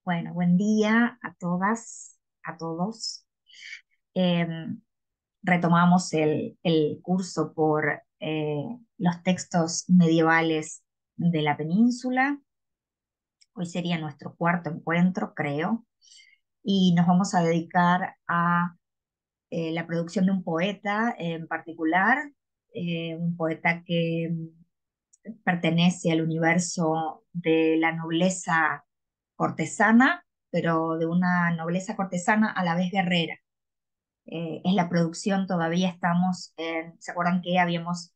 Bueno, buen día a todas, a todos. Em, Retomamos el curso por los textos medievales de la península. Hoy sería nuestro cuarto encuentro, creo, y nos vamos a dedicar a la producción de un poeta en particular, un poeta que pertenece al universo de la nobleza cortesana, pero de una nobleza cortesana a la vez guerrera. Es la producción, todavía estamos ¿se acuerdan que habíamos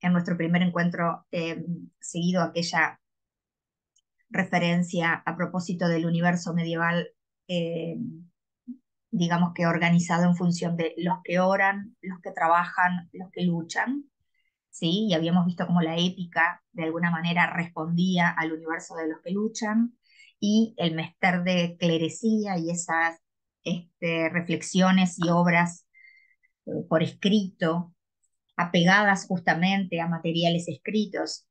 en nuestro primer encuentro seguido aquella referencia a propósito del universo medieval, eh, digamos que organizado en función de los que oran, los que trabajan, los que luchan? ¿Sí? Y habíamos visto cómo la épica de alguna manera respondía al universo de los que luchan, y el mester de clerecía y esas reflexiones y obras por escrito, apegadas justamente a materiales escritos,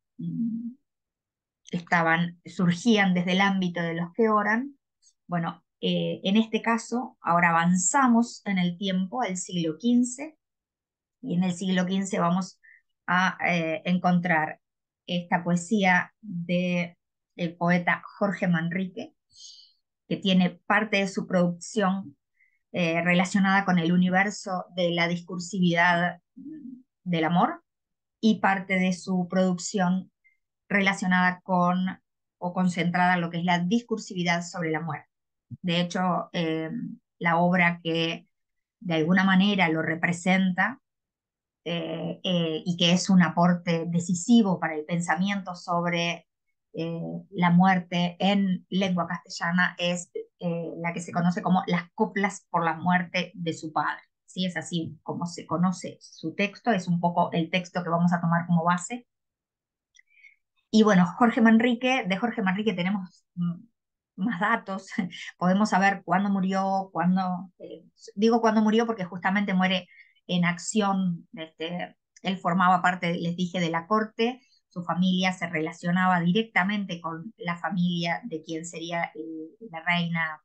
surgían desde el ámbito de los que oran. Bueno, en este caso, ahora avanzamos en el tiempo al siglo XV, y en el siglo XV vamos a encontrar esta poesía de el poeta Jorge Manrique, que tiene parte de su producción relacionada con el universo de la discursividad del amor, y parte de su producción relacionada con o concentrada en lo que es la discursividad sobre la muerte. De hecho, la obra que de alguna manera lo representa, y que es un aporte decisivo para el pensamiento sobre la muerte en lengua castellana, es la que se conoce como Las coplas por la muerte de su padre. ¿Sí? Es así como se conoce su texto, es un poco el texto que vamos a tomar como base. Y bueno, de Jorge Manrique tenemos más datos. Podemos saber cuándo murió, digo cuándo murió porque justamente muere en acción. Él formaba parte, les dije, de la corte. Su familia se relacionaba directamente con la familia de quien sería la reina,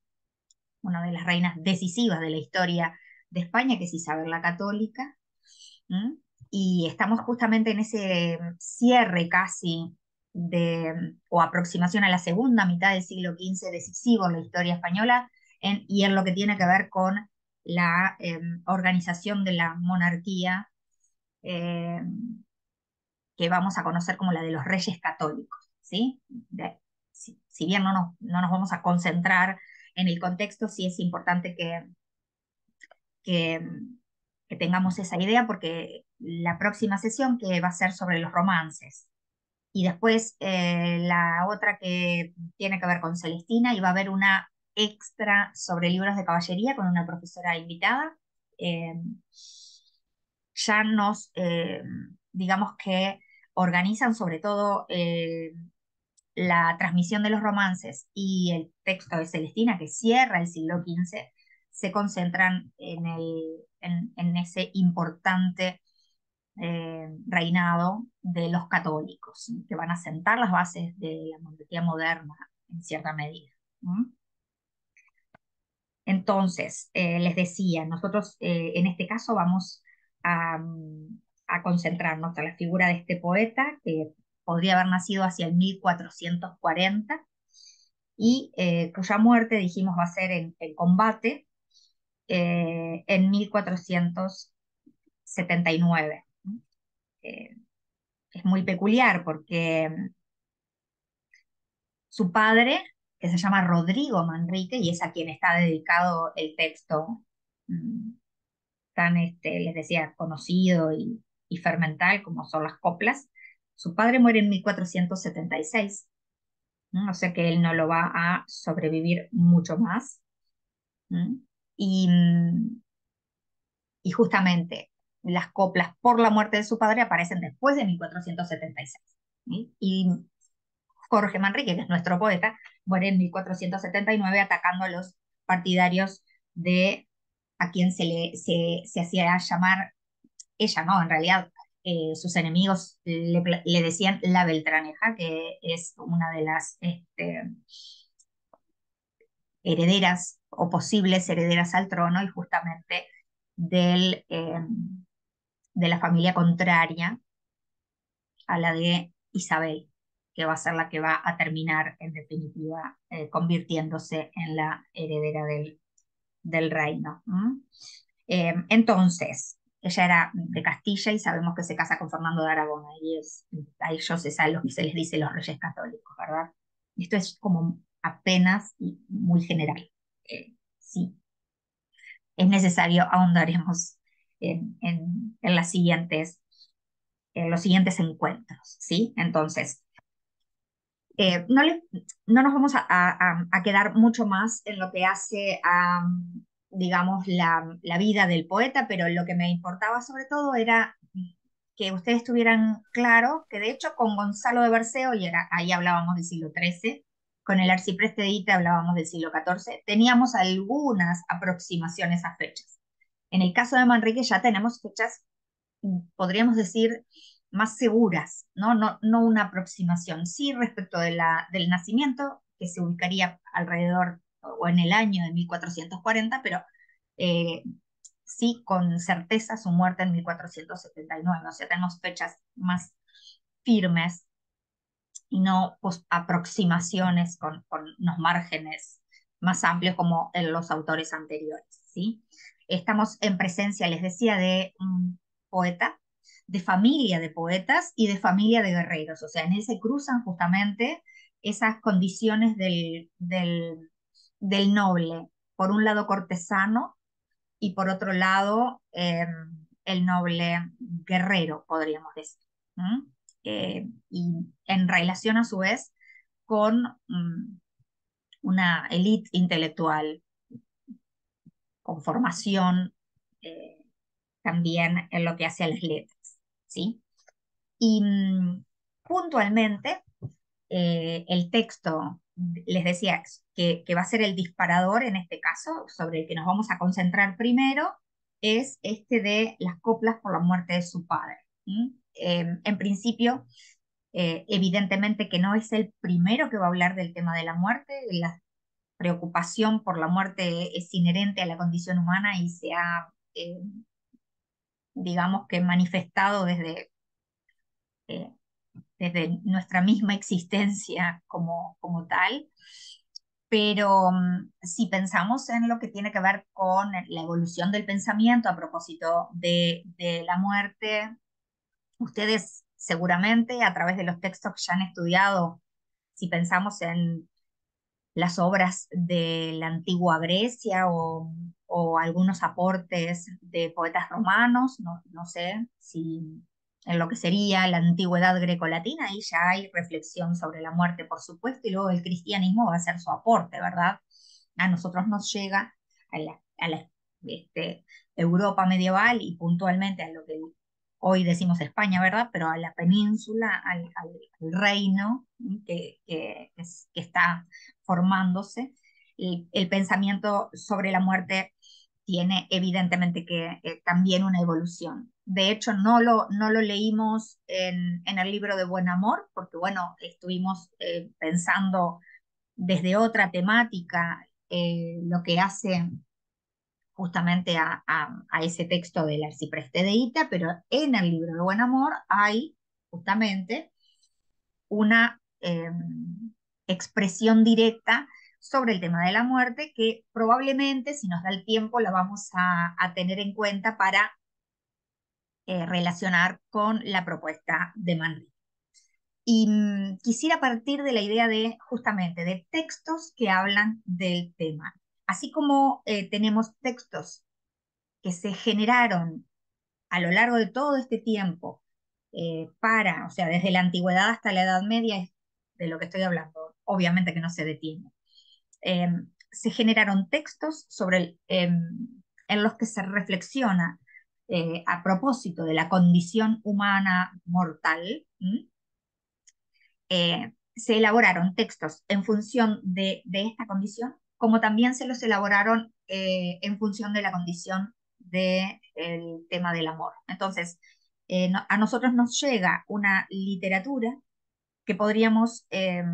una de las reinas decisivas de la historia de España, que es Isabel la Católica. ¿Mm? Y estamos justamente en ese cierre casi o aproximación a la segunda mitad del siglo XV, decisivo en la historia española, y en lo que tiene que ver con la organización de la monarquía, eh, que vamos a conocer como la de los reyes católicos. ¿Sí? Si bien no nos vamos a concentrar en el contexto, sí es importante que, que tengamos esa idea, porque la próxima sesión que va a ser sobre los romances, y después la otra que tiene que ver con Celestina, y va a haber una extra sobre libros de caballería con una profesora invitada. eh, ya digamos que organizan sobre todo la transmisión de los romances y el texto de Celestina, que cierra el siglo XV, se concentran en ese importante reinado de los católicos, ¿sí? Que van a sentar las bases de la monarquía moderna en cierta medida. ¿Mm? Entonces, les decía, nosotros en este caso vamos a, a concentrarnos en la figura de este poeta, que podría haber nacido hacia el 1440, y cuya muerte, dijimos, va a ser en combate en 1479. Eh, es muy peculiar porque su padre, que se llama Rodrigo Manrique, y es a quien está dedicado el texto mm, tan, les decía, conocido y fermental como son las coplas. Su padre muere en 1476, ¿no? O sea que él no lo va a sobrevivir mucho más. ¿Mm? Y, mm, y justamente las coplas por la muerte de su padre aparecen después de 1476. ¿Sí? Y Jorge Manrique, que es nuestro poeta, muere en 1479 atacando a los partidarios de a quien se hacía llamar ella, ¿no? En realidad, sus enemigos le decían la Beltraneja, que es una de las herederas o posibles herederas al trono y justamente del, de la familia contraria a la de Isabel, que va a ser la que va a terminar en definitiva convirtiéndose en la heredera del reino. Entonces, ella era de Castilla y sabemos que se casa con Fernando de Aragón, a ellos es a los que se les dice los reyes católicos, ¿verdad? Esto es como apenas y muy general. Sí, es necesario, ahondaremos en los siguientes encuentros, ¿sí? Entonces, eh, no, le- no nos vamos a quedar mucho más en lo que hace a, digamos, la vida del poeta, pero lo que me importaba sobre todo era que ustedes tuvieran claro que de hecho con Gonzalo de Berceo, ahí hablábamos del siglo XIII, con el arcipreste de Hita hablábamos del siglo XIV, teníamos algunas aproximaciones a fechas. En el caso de Manrique ya tenemos fechas, podríamos decir, más seguras, ¿no? No una aproximación. Sí, respecto del nacimiento, que se ubicaría alrededor o en el año de 1440, pero eh, sí con certeza su muerte en 1479. O sea, tenemos fechas más firmes y no pues, aproximaciones con unos márgenes más amplios como en los autores anteriores, ¿sí? Estamos en presencia, les decía, de un poeta, de familia de poetas y de familia de guerreros. O sea, en él se cruzan justamente esas condiciones del noble. Por un lado cortesano y por otro lado el noble guerrero, podríamos decir. ¿Mm? Y en relación a su vez con una élite intelectual con formación también en lo que hace a las letras, ¿sí? Y puntualmente el texto, les decía, que va a ser el disparador en este caso, sobre el que nos vamos a concentrar primero, es este de las coplas por la muerte de su padre. En principio, evidentemente que no es el primero que va a hablar del tema de la muerte, la preocupación por la muerte es inherente a la condición humana y se ha, digamos que manifestado eh, desde nuestra misma existencia como tal. Pero si pensamos en lo que tiene que ver con la evolución del pensamiento a propósito de la muerte, ustedes seguramente a través de los textos que ya han estudiado, si pensamos en las obras de la antigua Grecia o algunos aportes de poetas romanos, no sé si en lo que sería la antigüedad grecolatina, ahí ya hay reflexión sobre la muerte, por supuesto, y luego el cristianismo va a hacer su aporte, ¿verdad? A nosotros nos llega a la Europa medieval y puntualmente a lo que hoy decimos España, ¿verdad? Pero a la península, al reino que está formándose. El pensamiento sobre la muerte tiene evidentemente que también una evolución. De hecho, no lo leímos en el libro de Buen Amor, porque bueno, estuvimos pensando desde otra temática lo que hace justamente a ese texto del arcipreste de Ita, pero en el libro de Buen Amor hay justamente una expresión directa sobre el tema de la muerte que probablemente, si nos da el tiempo, la vamos a tener en cuenta para relacionar con la propuesta de Manrique. Y quisiera partir de la idea de justamente de textos que hablan del tema. Así como tenemos textos que se generaron a lo largo de todo este tiempo o sea, desde la antigüedad hasta la Edad Media, es de lo que estoy hablando, obviamente que no se detiene. Eh, Se generaron textos en los que se reflexiona a propósito de la condición humana mortal. Se elaboraron textos en función de esta condición, como también se los elaboraron en función de la condición del tema del amor. Entonces, a nosotros nos llega una literatura que podríamos eh,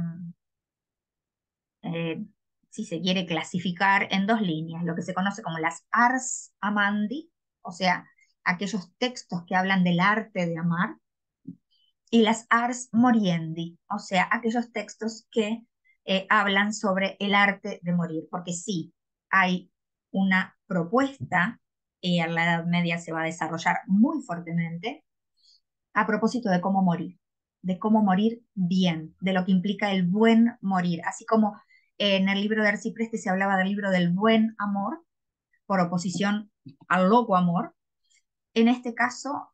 si se quiere clasificar en dos líneas, lo que se conoce como las ars amandi, o sea, aquellos textos que hablan del arte de amar, y las ars moriendi, o sea, aquellos textos que hablan sobre el arte de morir, porque sí, hay una propuesta, en la Edad Media se va a desarrollar muy fuertemente, a propósito de cómo morir bien, de lo que implica el buen morir, así como en el libro de Arcipreste se hablaba del libro del buen amor, por oposición al loco amor. En este caso,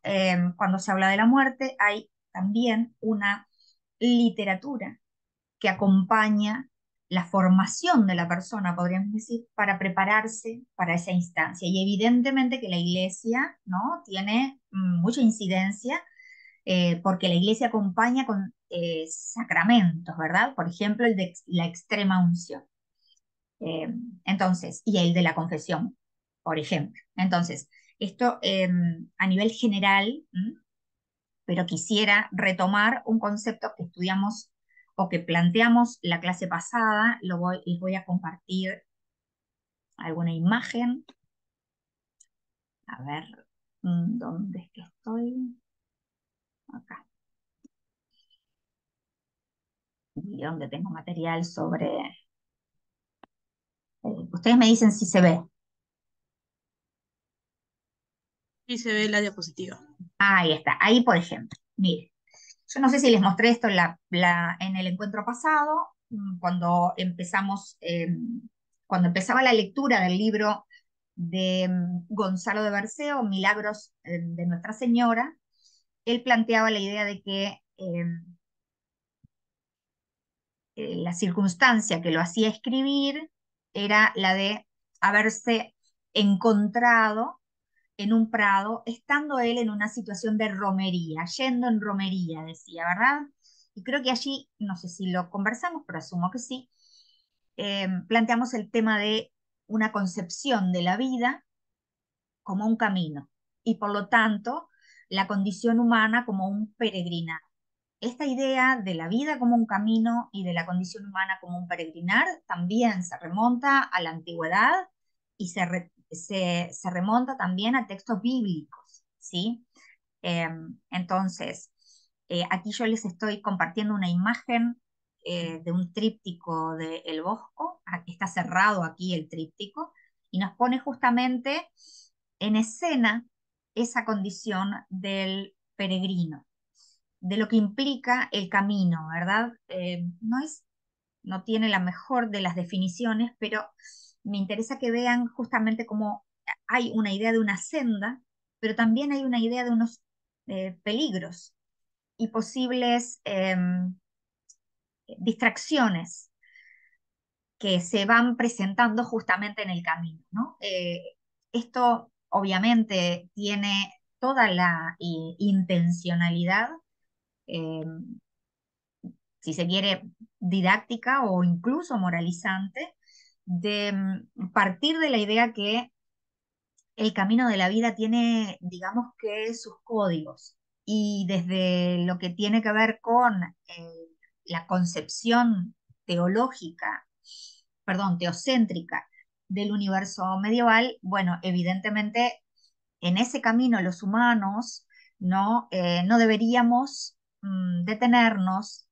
cuando se habla de la muerte, hay también una literatura que acompaña la formación de la persona, podríamos decir, para prepararse para esa instancia. Y evidentemente que la iglesia, ¿no?, tiene mucha incidencia, porque la iglesia acompaña con sacramentos, ¿verdad? Por ejemplo, el de la extrema unción. Eh, entonces, y el de la confesión, por ejemplo. Entonces, esto a nivel general, pero quisiera retomar un concepto que estudiamos o que planteamos la clase pasada. Les voy a compartir alguna imagen. A ver, ¿dónde es que estoy? Acá. Y donde tengo material sobre... ustedes me dicen si se ve. Y se ve la diapositiva. Ahí está, ahí por ejemplo. Mire, yo no sé si les mostré esto en el encuentro pasado, cuando empezamos, cuando empezaba la lectura del libro de Gonzalo de Berceo, Milagros de Nuestra Señora. Él planteaba la idea de que la circunstancia que lo hacía escribir era la de haberse encontrado en un prado, estando él en una situación de romería, yendo en romería, decía, ¿verdad? Y creo que allí, no sé si lo conversamos, pero asumo que sí, planteamos el tema de una concepción de la vida como un camino y por lo tanto la condición humana como un peregrinar. Esta idea de la vida como un camino y de la condición humana como un peregrinar también se remonta a la antigüedad y se remonta también a textos bíblicos, ¿sí? Eh, entonces, aquí yo les estoy compartiendo una imagen de un tríptico de El Bosco. Aquí está cerrado aquí el tríptico y nos pone justamente en escena esa condición del peregrino, de lo que implica el camino, ¿verdad? No tiene la mejor de las definiciones, pero me interesa que vean justamente cómo hay una idea de una senda, pero también hay una idea de unos peligros y posibles distracciones que se van presentando justamente en el camino, ¿no? Esto obviamente tiene toda la intencionalidad, eh, si se quiere, didáctica o incluso moralizante, de partir de la idea que el camino de la vida tiene, digamos que, sus códigos. Y desde lo que tiene que ver con la concepción teológica, perdón, teocéntrica del universo medieval, bueno, evidentemente en ese camino los humanos no deberíamos detenernos,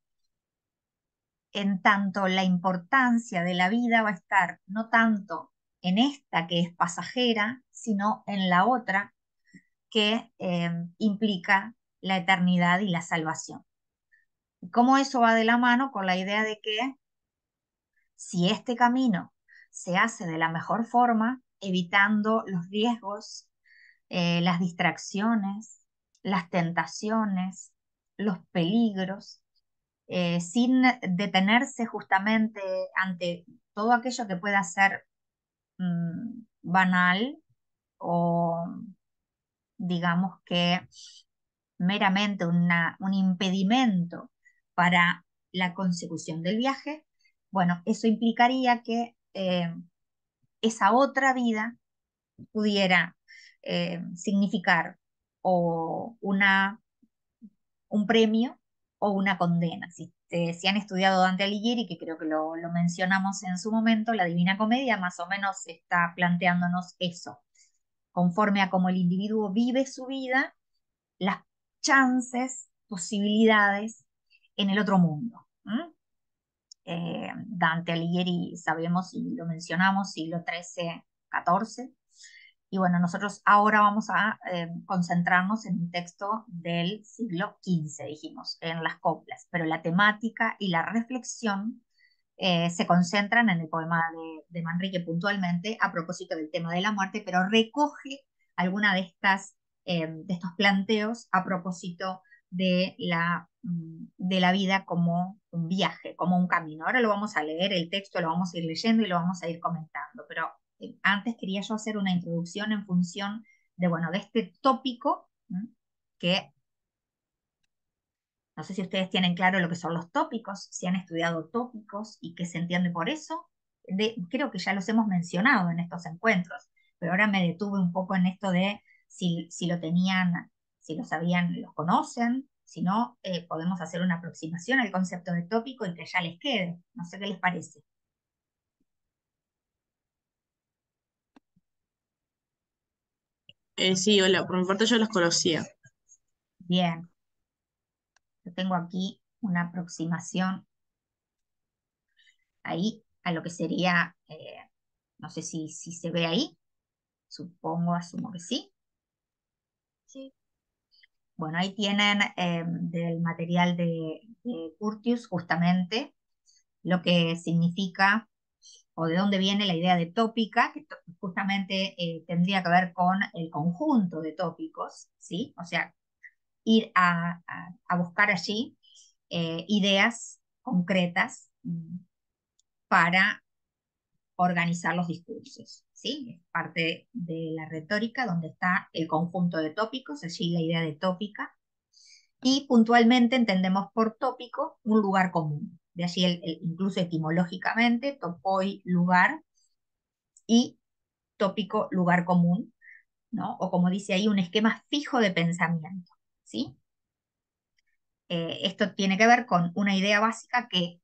en tanto la importancia de la vida va a estar no tanto en esta que es pasajera, sino en la otra que implica la eternidad y la salvación. Y cómo eso va de la mano con la idea de que si este camino se hace de la mejor forma, evitando los riesgos, las distracciones, las tentaciones, los peligros, sin detenerse justamente ante todo aquello que pueda ser banal o digamos que meramente un impedimento para la consecución del viaje. Bueno, eso implicaría que esa otra vida pudiera significar o un premio o una condena, ¿sí? Si han estudiado Dante Alighieri, que creo que lo mencionamos en su momento, la Divina Comedia más o menos está planteándonos eso. Conforme a cómo el individuo vive su vida, las chances, posibilidades en el otro mundo. Dante Alighieri, sabemos y lo mencionamos, siglo XIII, XIV. Y bueno, nosotros ahora vamos a concentrarnos en un texto del siglo XV, dijimos, en las coplas, pero la temática y la reflexión se concentran en el poema de Manrique puntualmente a propósito del tema de la muerte, pero recoge alguna de estos planteos a propósito de la vida como un viaje, como un camino. Ahora lo vamos a leer, el texto lo vamos a ir leyendo y lo vamos a ir comentando, pero antes quería yo hacer una introducción en función de, bueno, de este tópico que no sé si ustedes tienen claro lo que son los tópicos, si han estudiado tópicos y qué se entiende por eso. Creo que ya los hemos mencionado en estos encuentros, pero ahora me detuve un poco en esto de si lo tenían, si lo sabían, los conocen, si no, podemos hacer una aproximación al concepto de tópico y que ya les quede. No sé qué les parece. Sí, hola, por mi parte yo los conocía. Bien, yo tengo aquí una aproximación ahí a lo que sería, no sé si se ve ahí, supongo, asumo que sí. Sí. Bueno, ahí tienen del material de Curtius justamente lo que significa o de dónde viene la idea de tópica, que justamente tendría que ver con el conjunto de tópicos, ¿sí? O sea, ir a buscar allí ideas concretas para organizar los discursos, ¿sí? Es parte de la retórica donde está el conjunto de tópicos, allí la idea de tópica. Y puntualmente entendemos por tópico un lugar común. De allí incluso etimológicamente, topoi, lugar, y tópico, lugar común, ¿no? O como dice ahí, un esquema fijo de pensamiento, ¿sí? Esto tiene que ver con una idea básica que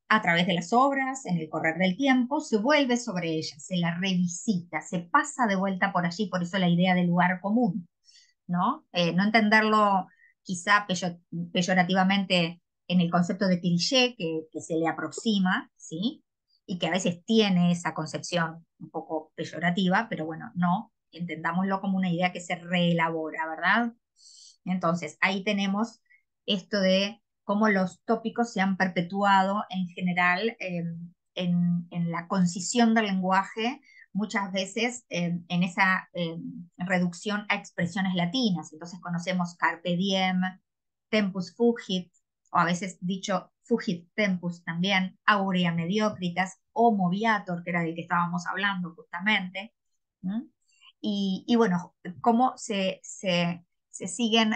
a través de las obras, en el correr del tiempo, se vuelve sobre ella, se la revisita, se pasa de vuelta por allí, por eso la idea del lugar común, ¿no? No entenderlo quizá peyorativamente en el concepto de cliché que se le aproxima, ¿sí? Y que a veces tiene esa concepción un poco peyorativa, pero bueno, no, entendámoslo como una idea que se reelabora, ¿verdad? Entonces, ahí tenemos esto de cómo los tópicos se han perpetuado en general en la concisión del lenguaje muchas veces en esa reducción a expresiones latinas. Entonces conocemos carpe diem, tempus fugit, o a veces dicho fugit tempus también, aurea mediocritas, homo viator, que era del que estábamos hablando justamente. ¿Mm? Y bueno, cómo se siguen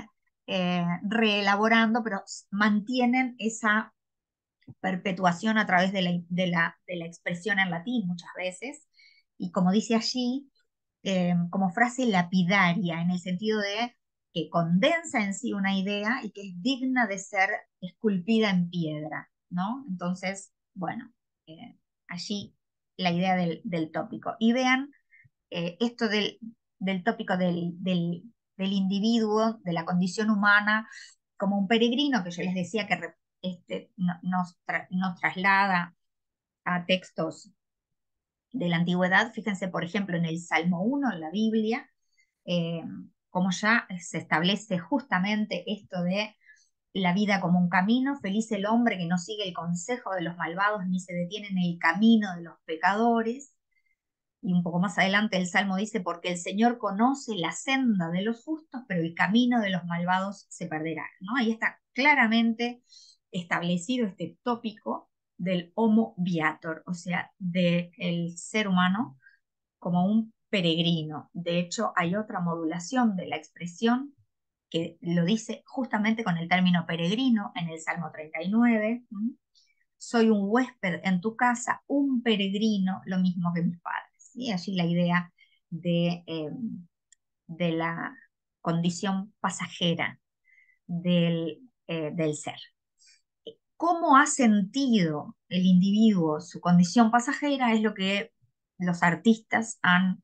reelaborando, pero mantienen esa perpetuación a través de la expresión en latín muchas veces, y como dice allí, como frase lapidaria, en el sentido de que condensa en sí una idea y que es digna de ser esculpida en piedra, ¿no? Entonces, bueno, allí la idea del tópico. Y vean esto del tópico del individuo, de la condición humana, como un peregrino, que yo les decía que nos traslada a textos de la antigüedad. Fíjense, por ejemplo, en el Salmo 1 en la Biblia, eh, como ya se establece justamente esto de la vida como un camino, feliz el hombre que no sigue el consejo de los malvados ni se detiene en el camino de los pecadores. Y un poco más adelante el Salmo dice, porque el Señor conoce la senda de los justos, pero el camino de los malvados se perderá, ¿no? Ahí está claramente establecido este tópico del homo viator, o sea, del ser humano como un peregrino. De hecho, hay otra modulación de la expresión que lo dice justamente con el término peregrino en el Salmo 39. Soy un huésped en tu casa, un peregrino, lo mismo que mis padres. ¿Sí? Allí la idea de la condición pasajera del ser. cómo ha sentido el individuo su condición pasajera es lo que los artistas han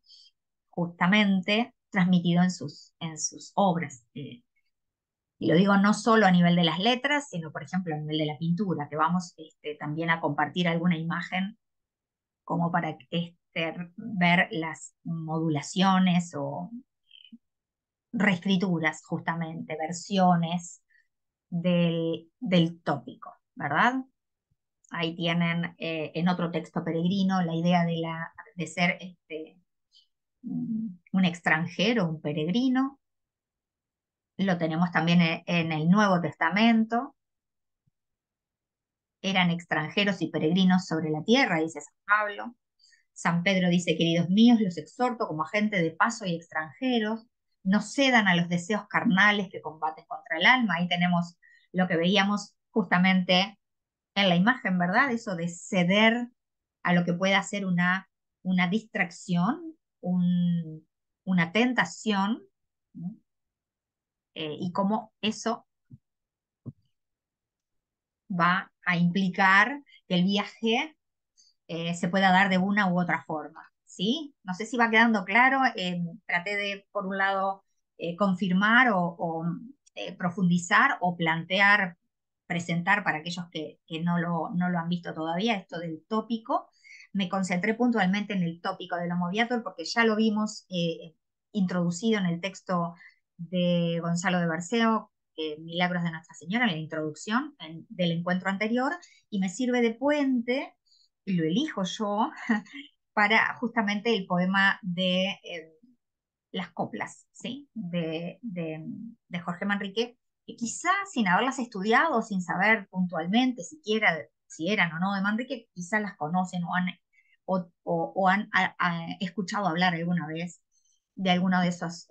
justamente transmitido en sus obras. Y lo digo no solo a nivel de las letras, sino, por ejemplo, a nivel de la pintura, que vamos también a compartir alguna imagen como para ver las modulaciones o reescrituras, justamente, versiones del tópico, ¿verdad? Ahí tienen en otro texto peregrino la idea de ser un extranjero, un peregrino. Lo tenemos también en el Nuevo Testamento. Eran extranjeros y peregrinos sobre la tierra, dice San Pablo. San Pedro dice, queridos míos, los exhorto como agentes de paso y extranjeros, no cedan a los deseos carnales que combaten contra el alma. Ahí tenemos lo que veíamos justamente en la imagen, ¿verdad? Eso de ceder a lo que pueda ser una distracción, una tentación, ¿no? Y cómo eso va a implicar que el viaje se pueda dar de una u otra forma, ¿sí? No sé si va quedando claro, traté de, por un lado, confirmar o profundizar o plantear, presentar para aquellos que no lo han visto todavía, esto del tópico. Me concentré puntualmente en el tópico del Homo Viator porque ya lo vimos introducido en el texto de Gonzalo de Berceo, Milagros de Nuestra Señora, en la introducción del encuentro anterior, y me sirve de puente y lo elijo yo para justamente el poema de Las Coplas, ¿sí? De Jorge Manrique, que quizás sin haberlas estudiado, sin saber puntualmente siquiera si eran o no de Manrique, quizás las conocen o han escuchado hablar alguna vez de alguno de esos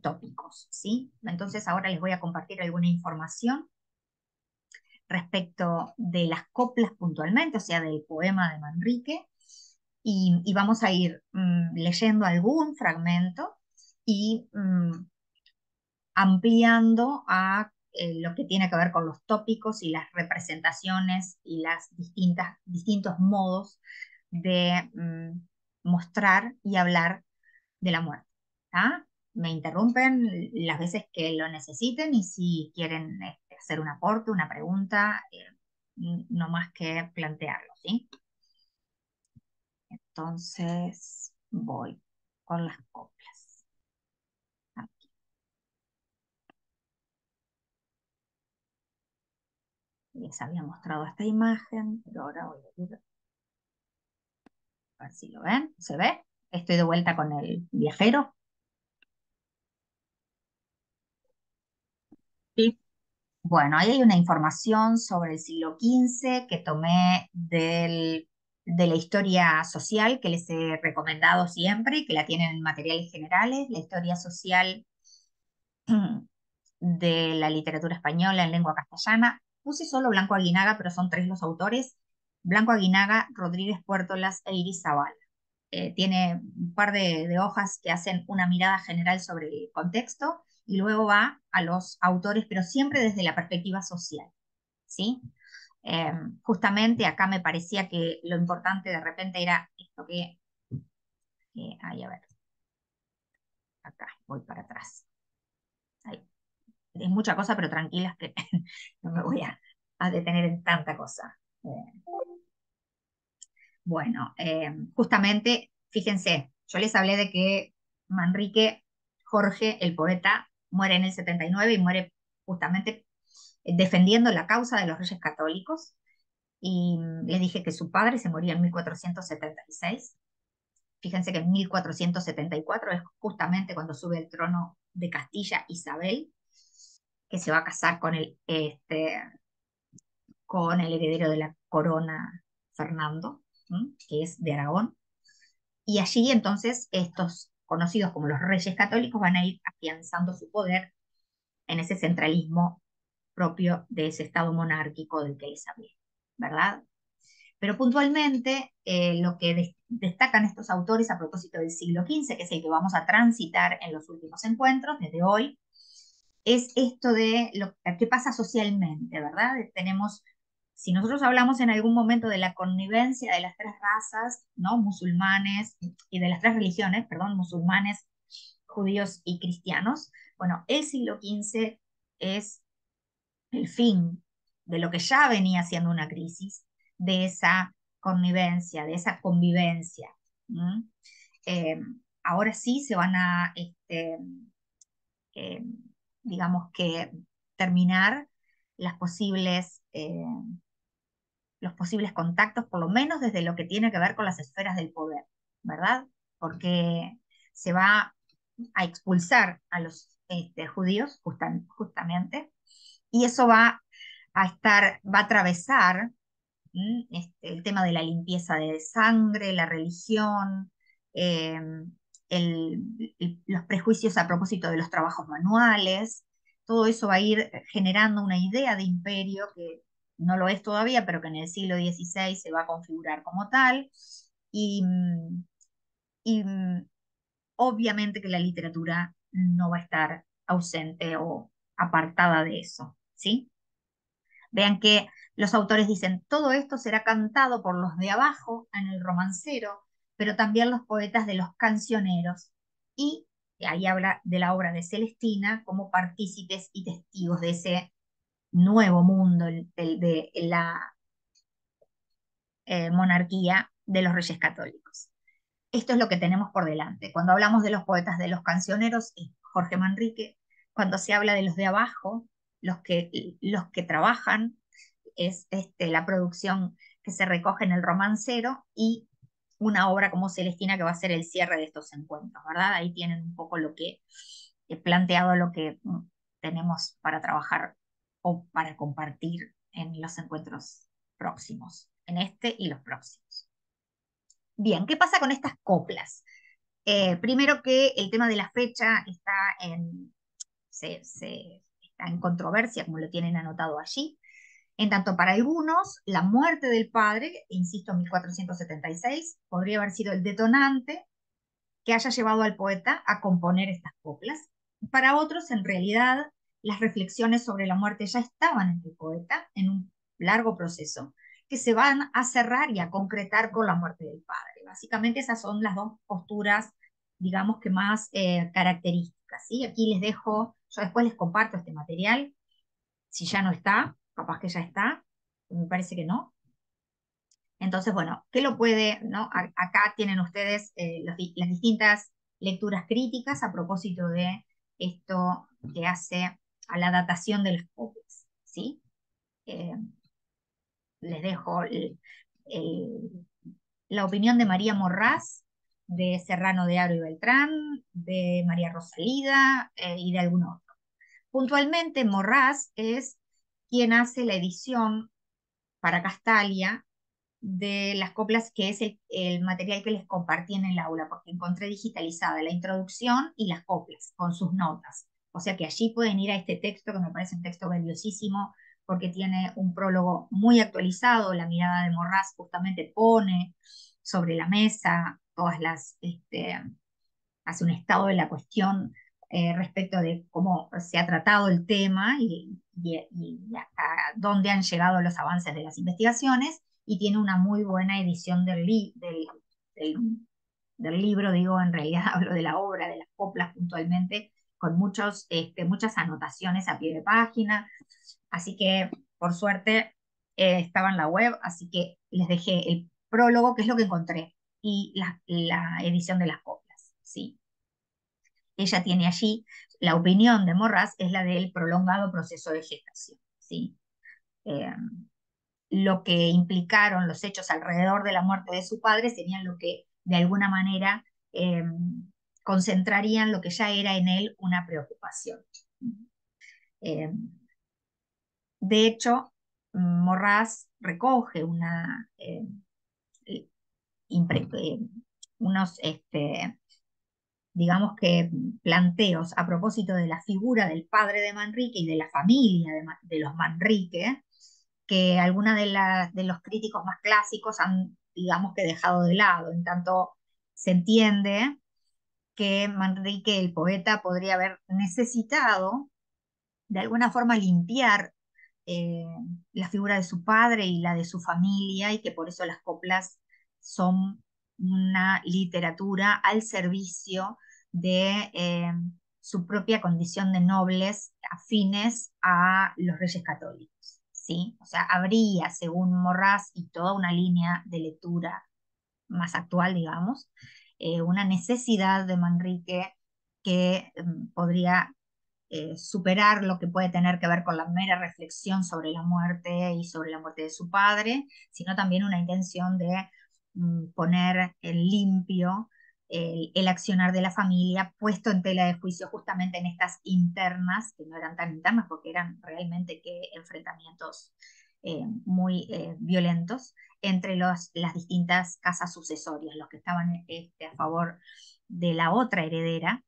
tópicos, ¿sí? Entonces ahora les voy a compartir alguna información respecto de las coplas puntualmente, o sea, del poema de Manrique, y vamos a ir leyendo algún fragmento y ampliando a lo que tiene que ver con los tópicos y las representaciones y las distintos modos de mostrar y hablar de la muerte. ¿Tá? Me interrumpen las veces que lo necesiten y si quieren hacer un aporte, una pregunta, no más que plantearlo, ¿sí? Entonces voy con las coplas. Aquí. Les había mostrado esta imagen, pero ahora voy a ir a ver si lo ven. ¿Se ve? Estoy de vuelta con el viajero. Sí, Bueno, ahí hay una información sobre el siglo XV que tomé de la historia social que les he recomendado siempre y que la tienen en materiales generales, la historia social de la literatura española en lengua castellana. Puse solo Blanco Aguinaga, pero son tres los autores: Blanco Aguinaga, Rodríguez Puertolas e Iris Zabal. Tiene un par de hojas que hacen una mirada general sobre el contexto y luego va a los autores, pero siempre desde la perspectiva social, ¿sí? Justamente acá me parecía que lo importante de repente era esto ay, a ver, acá, voy para atrás. Ahí. Es mucha cosa, pero tranquilas que no me voy a detener en tanta cosa. Bueno, justamente, fíjense, yo les hablé de que Manrique Jorge, el poeta, muere en el 79 y muere justamente defendiendo la causa de los reyes católicos. Y les dije que su padre se moría en 1476. Fíjense que en 1474 es justamente cuando sube al trono de Castilla Isabel, que se va a casar con el heredero de la corona, Fernando, que es de Aragón. Y allí entonces estos conocidos como los reyes católicos van a ir afianzando su poder en ese centralismo propio de ese estado monárquico del que les hablé, ¿verdad? Pero puntualmente lo que destacan estos autores a propósito del siglo XV, que es el que vamos a transitar en los últimos encuentros desde hoy, es esto de lo que pasa socialmente, ¿verdad? Tenemos si nosotros hablamos en algún momento de la connivencia de las tres razas, ¿no? Musulmanes y de las tres religiones, perdón, musulmanes, judíos y cristianos, bueno, el siglo XV es el fin de lo que ya venía siendo una crisis, de esa connivencia, de esa convivencia. ¿Mm? Eh, Ahora sí se van a, eh, digamos que, terminar las posibles, los posibles contactos, por lo menos desde lo que tiene que ver con las esferas del poder, ¿verdad? Porque se va a expulsar a los judíos justamente, y eso va a atravesar el tema de la limpieza de sangre, la religión, eh, los prejuicios a propósito de los trabajos manuales. Todo eso va a ir generando una idea de imperio que no lo es todavía, pero que en el siglo XVI se va a configurar como tal. Y, y obviamente que la literatura no va a estar ausente o apartada de eso, ¿sí? Vean que los autores dicen, todo esto será cantado por los de abajo en el romancero, pero también los poetas de los cancioneros. Y ahí habla de la obra de Celestina como partícipes y testigos de ese nuevo mundo, el de la monarquía de los reyes católicos. Esto es lo que tenemos por delante. Cuando hablamos de los poetas de los cancioneros, es Jorge Manrique. Cuando se habla de los de abajo, los que trabajan, es la producción que se recoge en el romancero y una obra como Celestina que va a ser el cierre de estos encuentros, ¿verdad? Ahí tienen un poco lo que he planteado, lo que tenemos para trabajar o para compartir en los encuentros próximos, en este y los próximos. Bien, ¿qué pasa con estas coplas? Primero que el tema de la fecha está en controversia, como lo tienen anotado allí. En tanto, para algunos, la muerte del padre, insisto, en 1476, podría haber sido el detonante que haya llevado al poeta a componer estas coplas. Para otros, en realidad, las reflexiones sobre la muerte ya estaban en el poeta en un largo proceso que se van a cerrar y a concretar con la muerte del padre. Básicamente esas son las dos posturas, digamos que más características, ¿sí? Aquí les dejo, yo después les comparto este material, si ya no está, capaz que ya está, me parece que no. Entonces, bueno, ¿qué lo puede, no? Acá tienen ustedes las distintas lecturas críticas a propósito de esto que hace a la datación de las copias, ¿sí? Eh, Les dejo la opinión de María Morrás, de Serrano de Aro y Beltrán, de María Rosalida y de algún otro. Puntualmente, Morrás es quien hace la edición para Castalia de las coplas, que es el material que les compartí en el aula, porque encontré digitalizada la introducción y las coplas con sus notas. O sea que allí pueden ir a este texto, que me parece un texto valiosísimo, porque tiene un prólogo muy actualizado. La mirada de Morraz justamente pone sobre la mesa todas hace un estado de la cuestión respecto de cómo se ha tratado el tema y a dónde han llegado los avances de las investigaciones, y tiene una muy buena edición del, del libro, digo, en realidad hablo de la obra, de las coplas puntualmente, con muchas anotaciones a pie de página, así que por suerte estaba en la web, así que les dejé el prólogo, que es lo que encontré, y la edición de las coplas, ¿sí? Ella tiene allí, la opinión de Morras es la del prolongado proceso de gestación, ¿sí? Eh, lo que implicaron los hechos alrededor de la muerte de su padre serían lo que de alguna manera concentrarían lo que ya era en él una preocupación. Eh, de hecho, Morras recoge eh, unos digamos que planteos a propósito de la figura del padre de Manrique y de la familia de los Manrique, que algunos de los críticos más clásicos han, digamos que, dejado de lado. En tanto, se entiende que Manrique, el poeta, podría haber necesitado de alguna forma limpiar eh, la figura de su padre y la de su familia, y que por eso las coplas son una literatura al servicio de su propia condición de nobles afines a los reyes católicos, ¿sí? O sea, habría, según Morras y toda una línea de lectura más actual, digamos, una necesidad de Manrique que podría superar lo que puede tener que ver con la mera reflexión sobre la muerte y sobre la muerte de su padre, sino también una intención de poner en limpio el accionar de la familia, puesto en tela de juicio justamente en estas internas, que no eran tan internas porque eran realmente que enfrentamientos muy violentos entre las distintas casas sucesorias, los que estaban a favor de la otra heredera,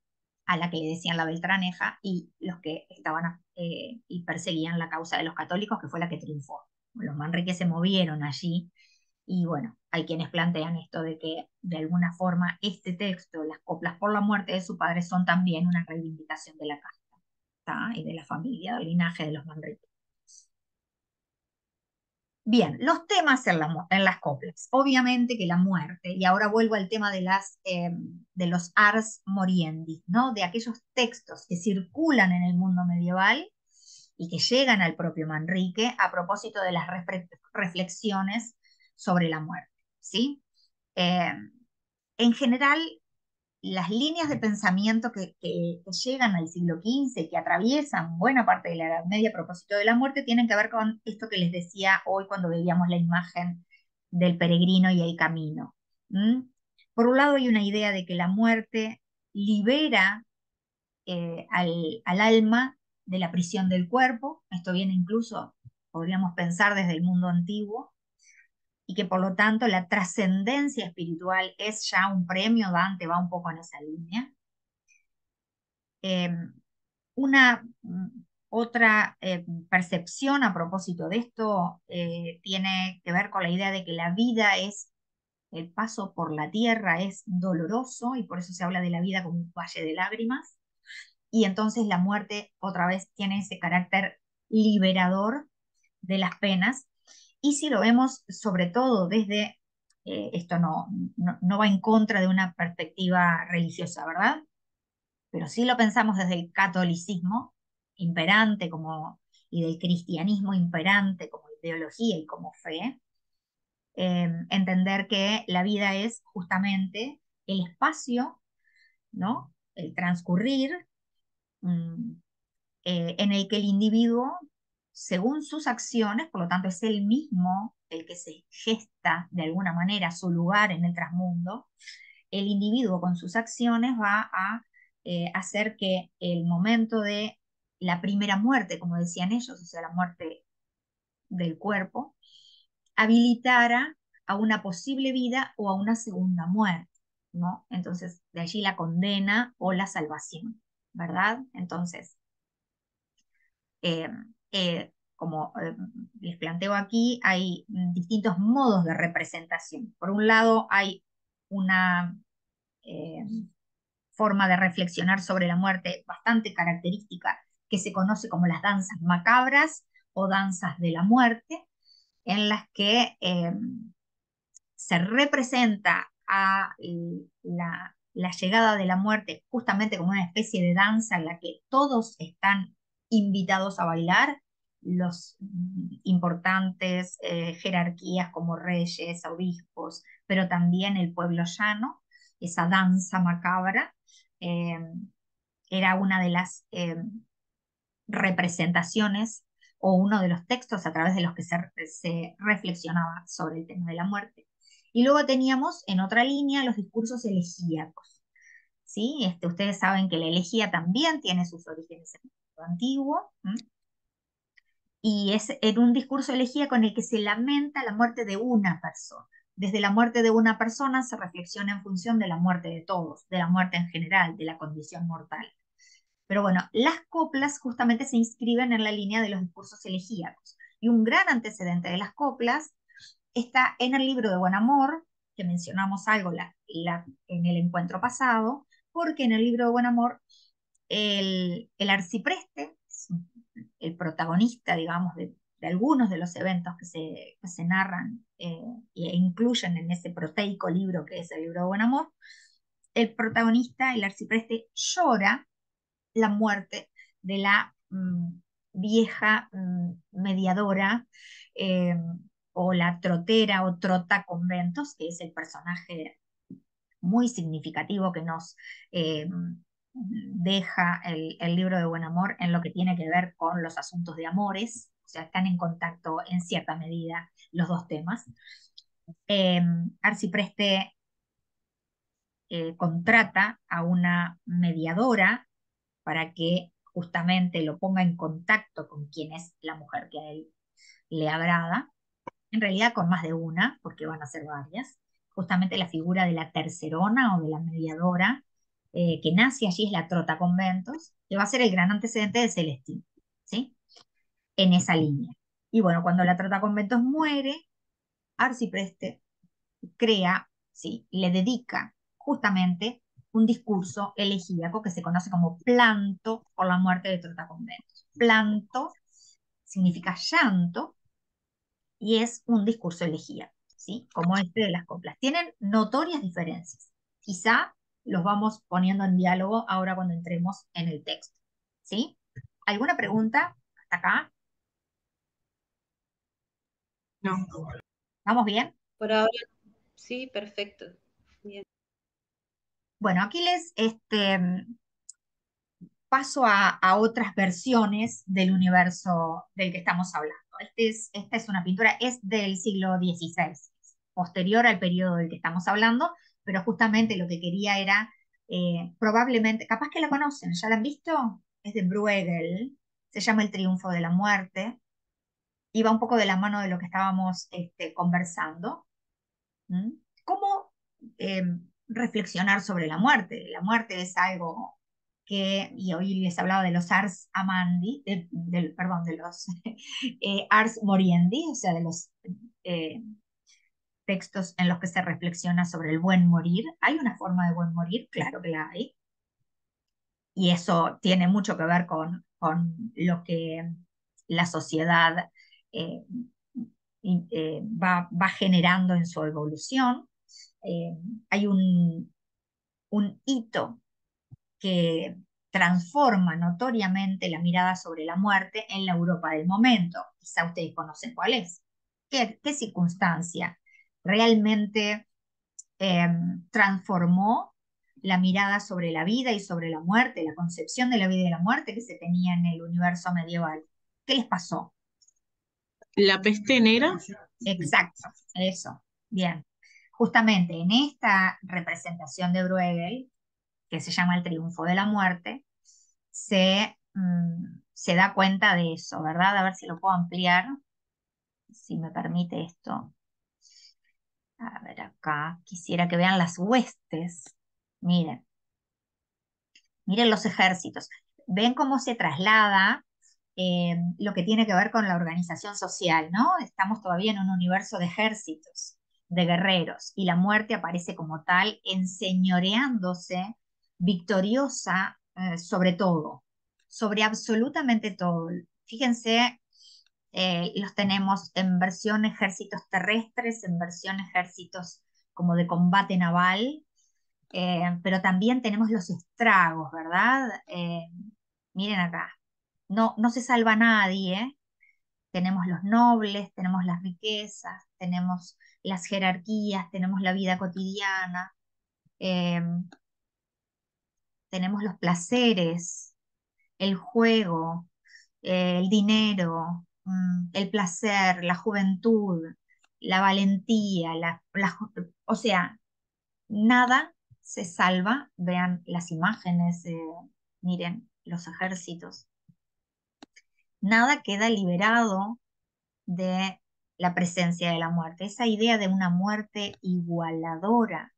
a la que le decían la Beltraneja, y los que estaban y perseguían la causa de los católicos, que fue la que triunfó. Los Manriques se movieron allí, y bueno, hay quienes plantean esto de que de alguna forma este texto, las coplas por la muerte de su padre, son también una reivindicación de la casta, ¿tá? Y de la familia, del linaje de los Manriques. Bien, los temas en las coplas. Obviamente que la muerte, y ahora vuelvo al tema de los ars moriendi, ¿no? De aquellos textos que circulan en el mundo medieval y que llegan al propio Manrique a propósito de las reflexiones sobre la muerte, ¿sí? Eh, en general, las líneas de pensamiento que llegan al siglo XV, que atraviesan buena parte de la Edad Media a propósito de la muerte, tienen que ver con esto que les decía hoy cuando veíamos la imagen del peregrino y el camino. ¿Mm? Por un lado hay una idea de que la muerte libera al alma de la prisión del cuerpo. Esto viene incluso, podríamos pensar, desde el mundo antiguo, y que por lo tanto la trascendencia espiritual es ya un premio. Dante va un poco en esa línea. Eh, una otra percepción a propósito de esto tiene que ver con la idea de que la vida es, el paso por la tierra es doloroso, y por eso se habla de la vida como un valle de lágrimas, y entonces la muerte otra vez tiene ese carácter liberador de las penas. Y si lo vemos sobre todo desde, esto no va en contra de una perspectiva religiosa, ¿verdad? Pero sí lo pensamos desde el catolicismo imperante como, y del cristianismo imperante como ideología y como fe, entender que la vida es justamente el espacio, ¿no? El transcurrir, mm, en el que el individuo, según sus acciones, por lo tanto es él mismo el que se gesta de alguna manera su lugar en el trasmundo, el individuo con sus acciones va a hacer que el momento de la primera muerte, como decían ellos, o sea, la muerte del cuerpo, habilitara a una posible vida o a una segunda muerte, ¿no? Entonces, de allí la condena o la salvación, ¿verdad? Entonces, eh, como les planteo aquí, hay distintos modos de representación. Por un lado, hay una eh, forma de reflexionar sobre la muerte bastante característica, que se conoce como las danzas macabras o danzas de la muerte, en las que se representa a la llegada de la muerte justamente como una especie de danza en la que todos están invitados a bailar, los importantes jerarquías como reyes, obispos, pero también el pueblo llano. Esa danza macabra eh, era una de las representaciones o uno de los textos a través de los que se reflexionaba sobre el tema de la muerte. Y luego teníamos en otra línea los discursos elegíacos, ¿sí? Ustedes saben que la elegía también tiene sus orígenes en el mundo antiguo, ¿m? Y es en un discurso elegíaco en el que se lamenta la muerte de una persona. Desde la muerte de una persona se reflexiona en función de la muerte de todos, de la muerte en general, de la condición mortal. Pero bueno, las coplas justamente se inscriben en la línea de los discursos elegíacos. Y un gran antecedente de las coplas está en el libro de Buen Amor, que mencionamos algo en el encuentro pasado, porque en el libro de Buen Amor el arcipreste, el protagonista, digamos, de de algunos de los eventos que se narran e incluyen en ese proteico libro que es el libro de Buen Amor, el protagonista, el arcipreste, llora la muerte de la vieja mediadora eh, o la trotera o trota conventos, que es el personaje muy significativo que nos eh, deja el libro de Buen Amor en lo que tiene que ver con los asuntos de amores, o sea, están en contacto en cierta medida los dos temas. Eh, Arcipreste contrata a una mediadora para que justamente lo ponga en contacto con quien es la mujer que a él le agrada, en realidad con más de una, porque van a ser varias. Justamente la figura de la tercerona o de la mediadora, que nace allí, es la trota conventos, que va a ser el gran antecedente de Celestino, ¿sí? En esa línea. Y bueno, cuando la trota conventos muere, Arcipreste crea, ¿sí? Le dedica justamente un discurso elegíaco que se conoce como planto por la muerte de Trotaconventos. Planto significa llanto y es un discurso elegíaco, ¿sí? Como este de las coplas. Tienen notorias diferencias. Quizá los vamos poniendo en diálogo ahora cuando entremos en el texto, ¿sí? ¿Alguna pregunta hasta acá? No. ¿Vamos bien? Por ahora, sí, perfecto. Bien. Bueno, aquí les paso a otras versiones del universo del que estamos hablando. Esta es una pintura, es del siglo XVI, posterior al periodo del que estamos hablando, pero justamente lo que quería era, probablemente, capaz que la conocen, ¿ya la han visto? Es de Bruegel, se llama El triunfo de la muerte, y va un poco de la mano de lo que estábamos conversando. ¿Mm? ¿Cómo eh, reflexionar sobre la muerte? La muerte es algo que, y hoy les hablaba de los ars amandi, perdón, de los ars moriendi, o sea, de los eh, textos en los que se reflexiona sobre el buen morir. ¿Hay una forma de buen morir? Claro que la hay. Y eso tiene mucho que ver con lo que la sociedad eh, va generando en su evolución. Eh, Hay un hito que transforma notoriamente la mirada sobre la muerte en la Europa del momento. Quizá ustedes conocen cuál es. ¿Qué circunstancia realmente eh, transformó la mirada sobre la vida y sobre la muerte, la concepción de la vida y de la muerte que se tenía en el universo medieval? ¿Qué les pasó? La peste negra. Exacto, eso. Bien. Justamente en esta representación de Bruegel, que se llama El triunfo de la muerte, se da cuenta de eso, ¿verdad? A ver si lo puedo ampliar, si me permite esto. A ver, acá quisiera que vean las huestes. Miren, miren los ejércitos. Ven cómo se traslada lo que tiene que ver con la organización social, ¿no? Estamos todavía en un universo de ejércitos, de guerreros, y la muerte aparece como tal, enseñoreándose, victoriosa sobre todo, sobre absolutamente todo. Fíjense, los tenemos en versión ejércitos terrestres, en versión ejércitos como de combate naval, pero también tenemos los estragos, ¿verdad? Miren acá, no se salva nadie, ¿eh? Tenemos los nobles, tenemos las riquezas, tenemos las jerarquías, tenemos la vida cotidiana, eh, tenemos los placeres, el juego, el dinero, el placer, la juventud, la valentía, o sea, nada se salva. Vean las imágenes, miren los ejércitos. Nada queda liberado de la presencia de la muerte. Esa idea de una muerte igualadora,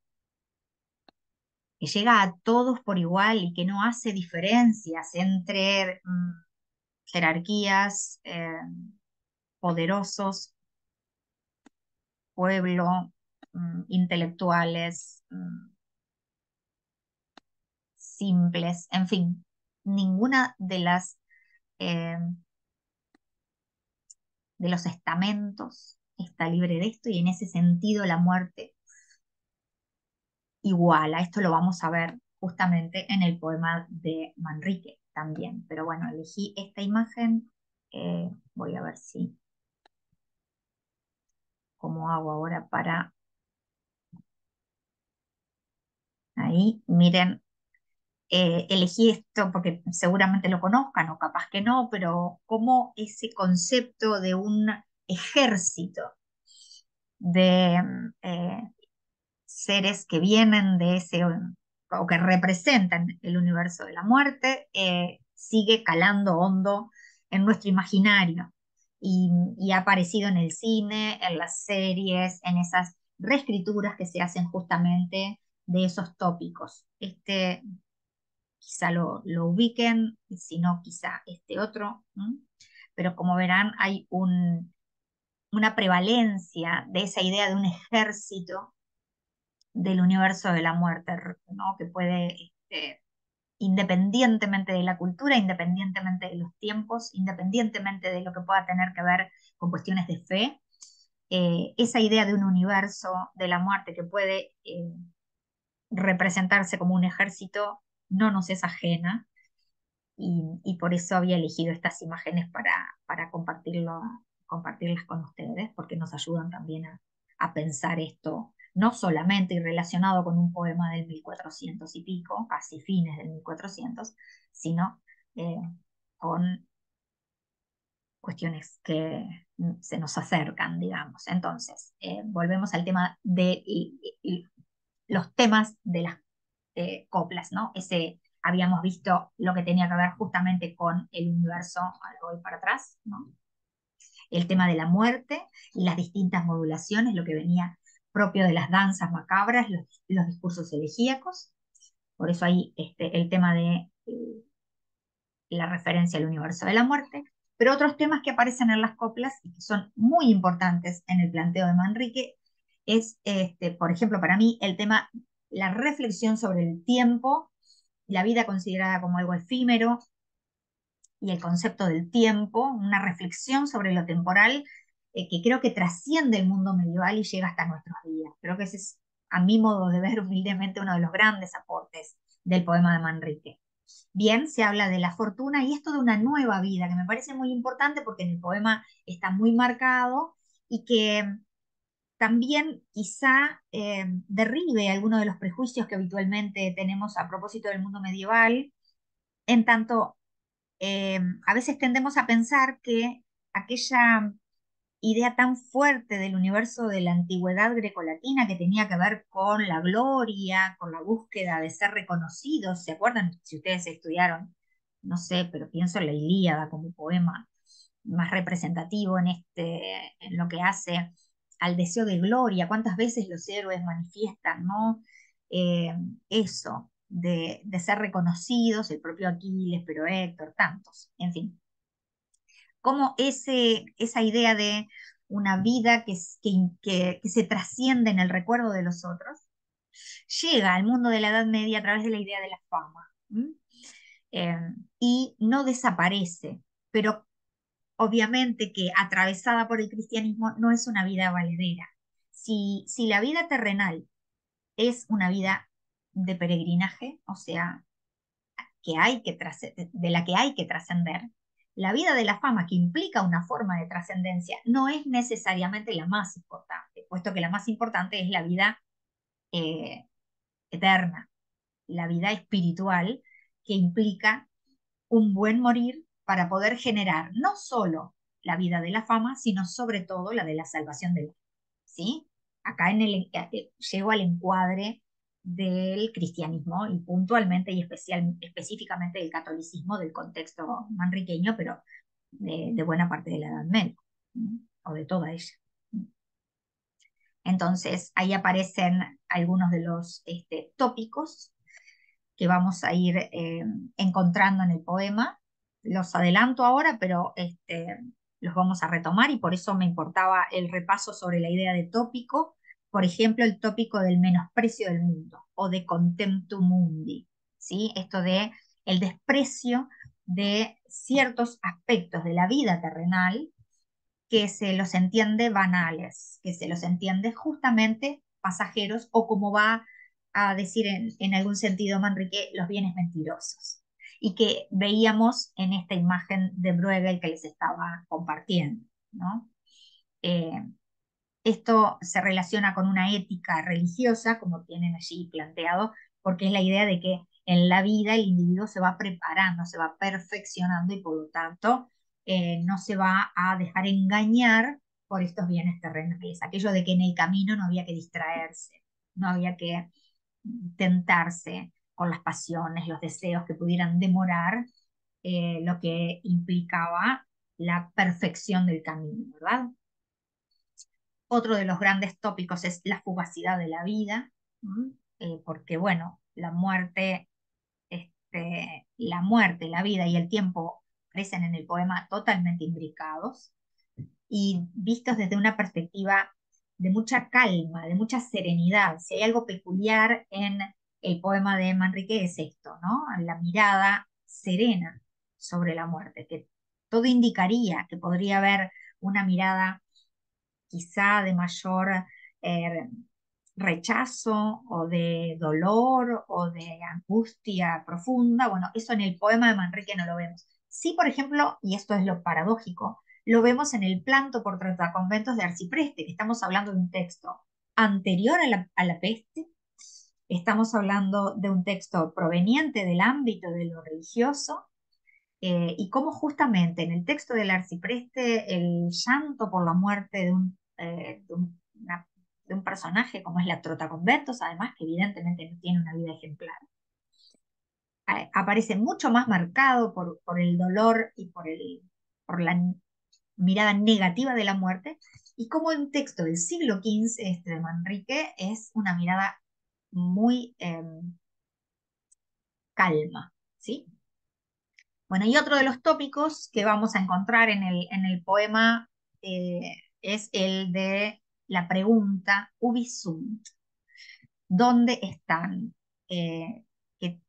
que llega a todos por igual y que no hace diferencias entre jerarquías, poderosos, pueblo, intelectuales, simples, en fin, ninguna de las eh, de los estamentos, está libre de esto, y en ese sentido la muerte iguala. Esto lo vamos a ver justamente en el poema de Manrique también. Pero bueno, elegí esta imagen. Voy a ver si, cómo hago ahora para... Ahí, miren, elegí esto porque seguramente lo conozcan o capaz que no, pero como ese concepto de un ejército de seres que vienen de ese o que representan el universo de la muerte, sigue calando hondo en nuestro imaginario y ha aparecido en el cine, en las series, en esas reescrituras que se hacen justamente de esos tópicos. Este quizá lo ubiquen, si no, quizá este otro, ¿m? Pero como verán, hay una prevalencia de esa idea de un ejército del universo de la muerte, ¿no? Que puede, independientemente de la cultura, independientemente de los tiempos, independientemente de lo que pueda tener que ver con cuestiones de fe, esa idea de un universo de la muerte que puede representarse como un ejército no nos es ajena, y por eso había elegido estas imágenes para compartirlas con ustedes, porque nos ayudan también a pensar esto, no solamente y relacionado con un poema del 1400 y pico, casi fines del 1400, sino eh, con cuestiones que se nos acercan, digamos. Entonces, volvemos al tema de los temas de las coplas, ¿no? Habíamos visto lo que tenía que ver justamente con el universo, ahora voy para atrás, ¿no? El tema de la muerte y las distintas modulaciones, lo que venía propio de las danzas macabras, los discursos elegíacos. Por eso ahí el tema de la referencia al universo de la muerte. Pero otros temas que aparecen en las coplas y que son muy importantes en el planteo de Manrique es, por ejemplo, para mí, el tema, la reflexión sobre el tiempo, la vida considerada como algo efímero y el concepto del tiempo, una reflexión sobre lo temporal, que creo que trasciende el mundo medieval y llega hasta nuestros días. Creo que ese es, a mi modo de ver humildemente, uno de los grandes aportes del poema de Manrique. Bien, se habla de la fortuna y esto de una nueva vida, que me parece muy importante porque en el poema está muy marcado y que también quizá derribe algunos de los prejuicios que habitualmente tenemos a propósito del mundo medieval, en tanto a veces tendemos a pensar que aquella idea tan fuerte del universo de la antigüedad grecolatina que tenía que ver con la gloria, con la búsqueda de ser reconocidos. ¿Se acuerdan? Si ustedes estudiaron, no sé, pero pienso en la Ilíada como poema más representativo en lo que hace al deseo de gloria. ¿Cuántas veces los héroes manifiestan, ¿no? Eh, Eso, de ser reconocidos, el propio Aquiles, pero Héctor, tantos, en fin, como esa idea de una vida que se trasciende en el recuerdo de los otros, llega al mundo de la Edad Media a través de la idea de la fama. ¿M? Eh, y no desaparece, pero obviamente que atravesada por el cristianismo no es una vida valedera. Si la vida terrenal es una vida de peregrinaje, o sea, de la que hay que trascender, la vida de la fama, que implica una forma de trascendencia, no es necesariamente la más importante, puesto que la más importante es la vida eh, eterna, la vida espiritual, que implica un buen morir para poder generar no solo la vida de la fama, sino sobre todo la de la salvación del mundo. ¿Sí? Acá llego al encuadre del cristianismo y puntualmente y específicamente del catolicismo del contexto manriqueño, pero de buena parte de la Edad Media, ¿no? O de toda ella. Entonces, ahí aparecen algunos de los tópicos que vamos a ir encontrando en el poema. Los adelanto ahora, pero los vamos a retomar y por eso me importaba el repaso sobre la idea de tópico. Por ejemplo, el tópico del menosprecio del mundo o de contemptu mundi, ¿sí? Esto de el desprecio de ciertos aspectos de la vida terrenal que se los entiende banales, que se los entiende justamente pasajeros, o como va a decir en algún sentido Manrique, los bienes mentirosos. Y que veíamos en esta imagen de Bruegel que les estaba compartiendo, ¿no? Eh, Esto se relaciona con una ética religiosa, como tienen allí planteado, porque es la idea de que en la vida el individuo se va preparando, se va perfeccionando y por lo tanto no se va a dejar engañar por estos bienes terrenales. Aquello de que en el camino no había que distraerse, no había que tentarse con las pasiones, los deseos que pudieran demorar lo que implicaba la perfección del camino, ¿verdad? Otro de los grandes tópicos es la fugacidad de la vida, porque bueno, la muerte, la vida y el tiempo aparecen en el poema totalmente imbricados y vistos desde una perspectiva de mucha calma, de mucha serenidad. Si hay algo peculiar en el poema de Manrique es esto, ¿no? La mirada serena sobre la muerte, que todo indicaría que podría haber una mirada quizá de mayor eh, rechazo o de dolor o de angustia profunda. Bueno, eso en el poema de Manrique no lo vemos. Sí, por ejemplo, y esto es lo paradójico, lo vemos en el Planto por Trataconventos de Arcipreste, que estamos hablando de un texto anterior a la peste, estamos hablando de un texto proveniente del ámbito de lo religioso, y cómo justamente en el texto del Arcipreste el llanto por la muerte de un personaje como es la Trotaconventos, además que evidentemente no tiene una vida ejemplar, aparece mucho más marcado por el dolor y por la mirada negativa de la muerte, y como un texto del siglo XV, este de Manrique, es una mirada muy calma, ¿sí? Bueno, y otro de los tópicos que vamos a encontrar en el poema es el de la pregunta ubi sunt, ¿dónde están? Que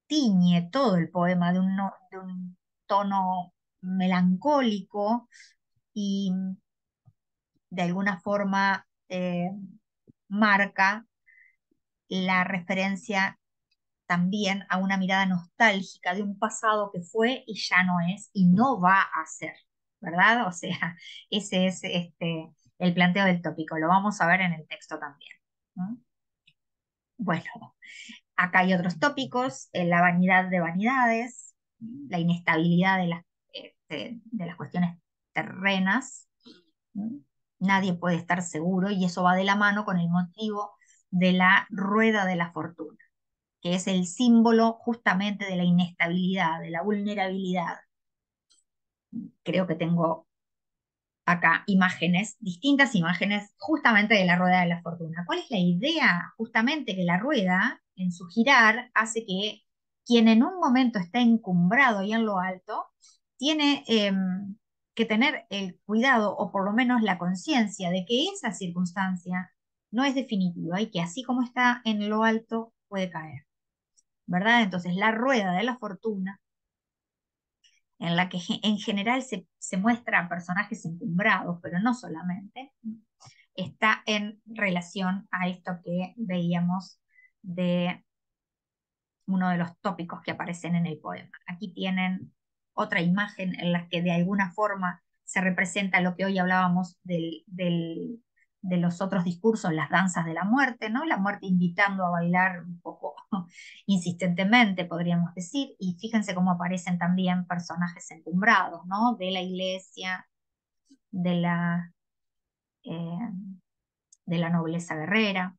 tiñe todo el poema de de un tono melancólico y de alguna forma marca la referencia también a una mirada nostálgica de un pasado que fue y ya no es y no va a ser, ¿verdad? O sea, ese es el planteo del tópico, lo vamos a ver en el texto también, ¿no? Bueno, acá hay otros tópicos, la vanidad de vanidades, la inestabilidad de las cuestiones terrenas, ¿no? Nadie puede estar seguro y eso va de la mano con el motivo de la rueda de la fortuna, que es el símbolo justamente de la inestabilidad, de la vulnerabilidad. Creo que tengo acá imágenes, distintas imágenes justamente de la rueda de la fortuna. ¿Cuál es la idea? Justamente que la rueda, en su girar, hace que quien en un momento está encumbrado y en lo alto, tiene que tener el cuidado o por lo menos la conciencia de que esa circunstancia no es definitiva y que así como está en lo alto puede caer, ¿verdad? Entonces la rueda de la fortuna, en la que en general se muestran personajes encumbrados, pero no solamente, está en relación a esto que veíamos de uno de los tópicos que aparecen en el poema. Aquí tienen otra imagen en la que de alguna forma se representa lo que hoy hablábamos de los otros discursos, las danzas de la muerte, ¿no? La muerte invitando a bailar un poco insistentemente, podríamos decir, y fíjense cómo aparecen también personajes encumbrados, ¿no? De la iglesia, de la, eh, de la nobleza guerrera.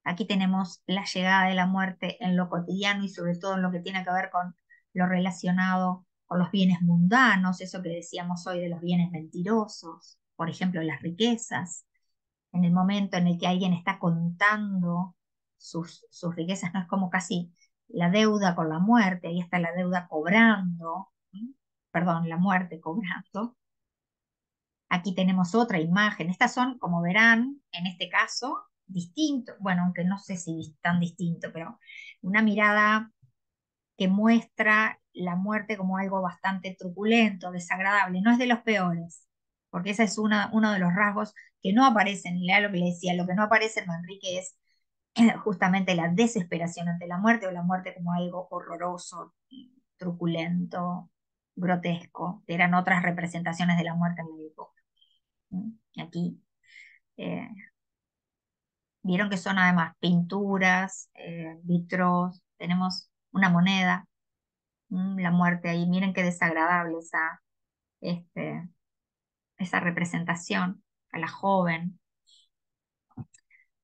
Aquí tenemos la llegada de la muerte en lo cotidiano y sobre todo en lo que tiene que ver con lo relacionado con los bienes mundanos, eso que decíamos hoy de los bienes mentirosos, por ejemplo, las riquezas. En el momento en el que alguien está contando sus riquezas, no es como casi la deuda con la muerte, ahí está la deuda cobrando, perdón, la muerte cobrando. Aquí tenemos otra imagen. Estas son, como verán, en este caso, distinto, bueno, aunque no sé si tan distinto, pero una mirada que muestra la muerte como algo bastante truculento, desagradable, no es de los peores, porque ese es uno de los rasgos que no aparecen, y era lo que le decía, lo que no aparece en Manrique es justamente la desesperación ante la muerte o la muerte como algo horroroso, truculento, grotesco, que eran otras representaciones de la muerte en la época. Aquí eh, vieron que son además pinturas, vitros, tenemos una moneda, la muerte ahí, miren qué desagradable este, esa representación, a la joven,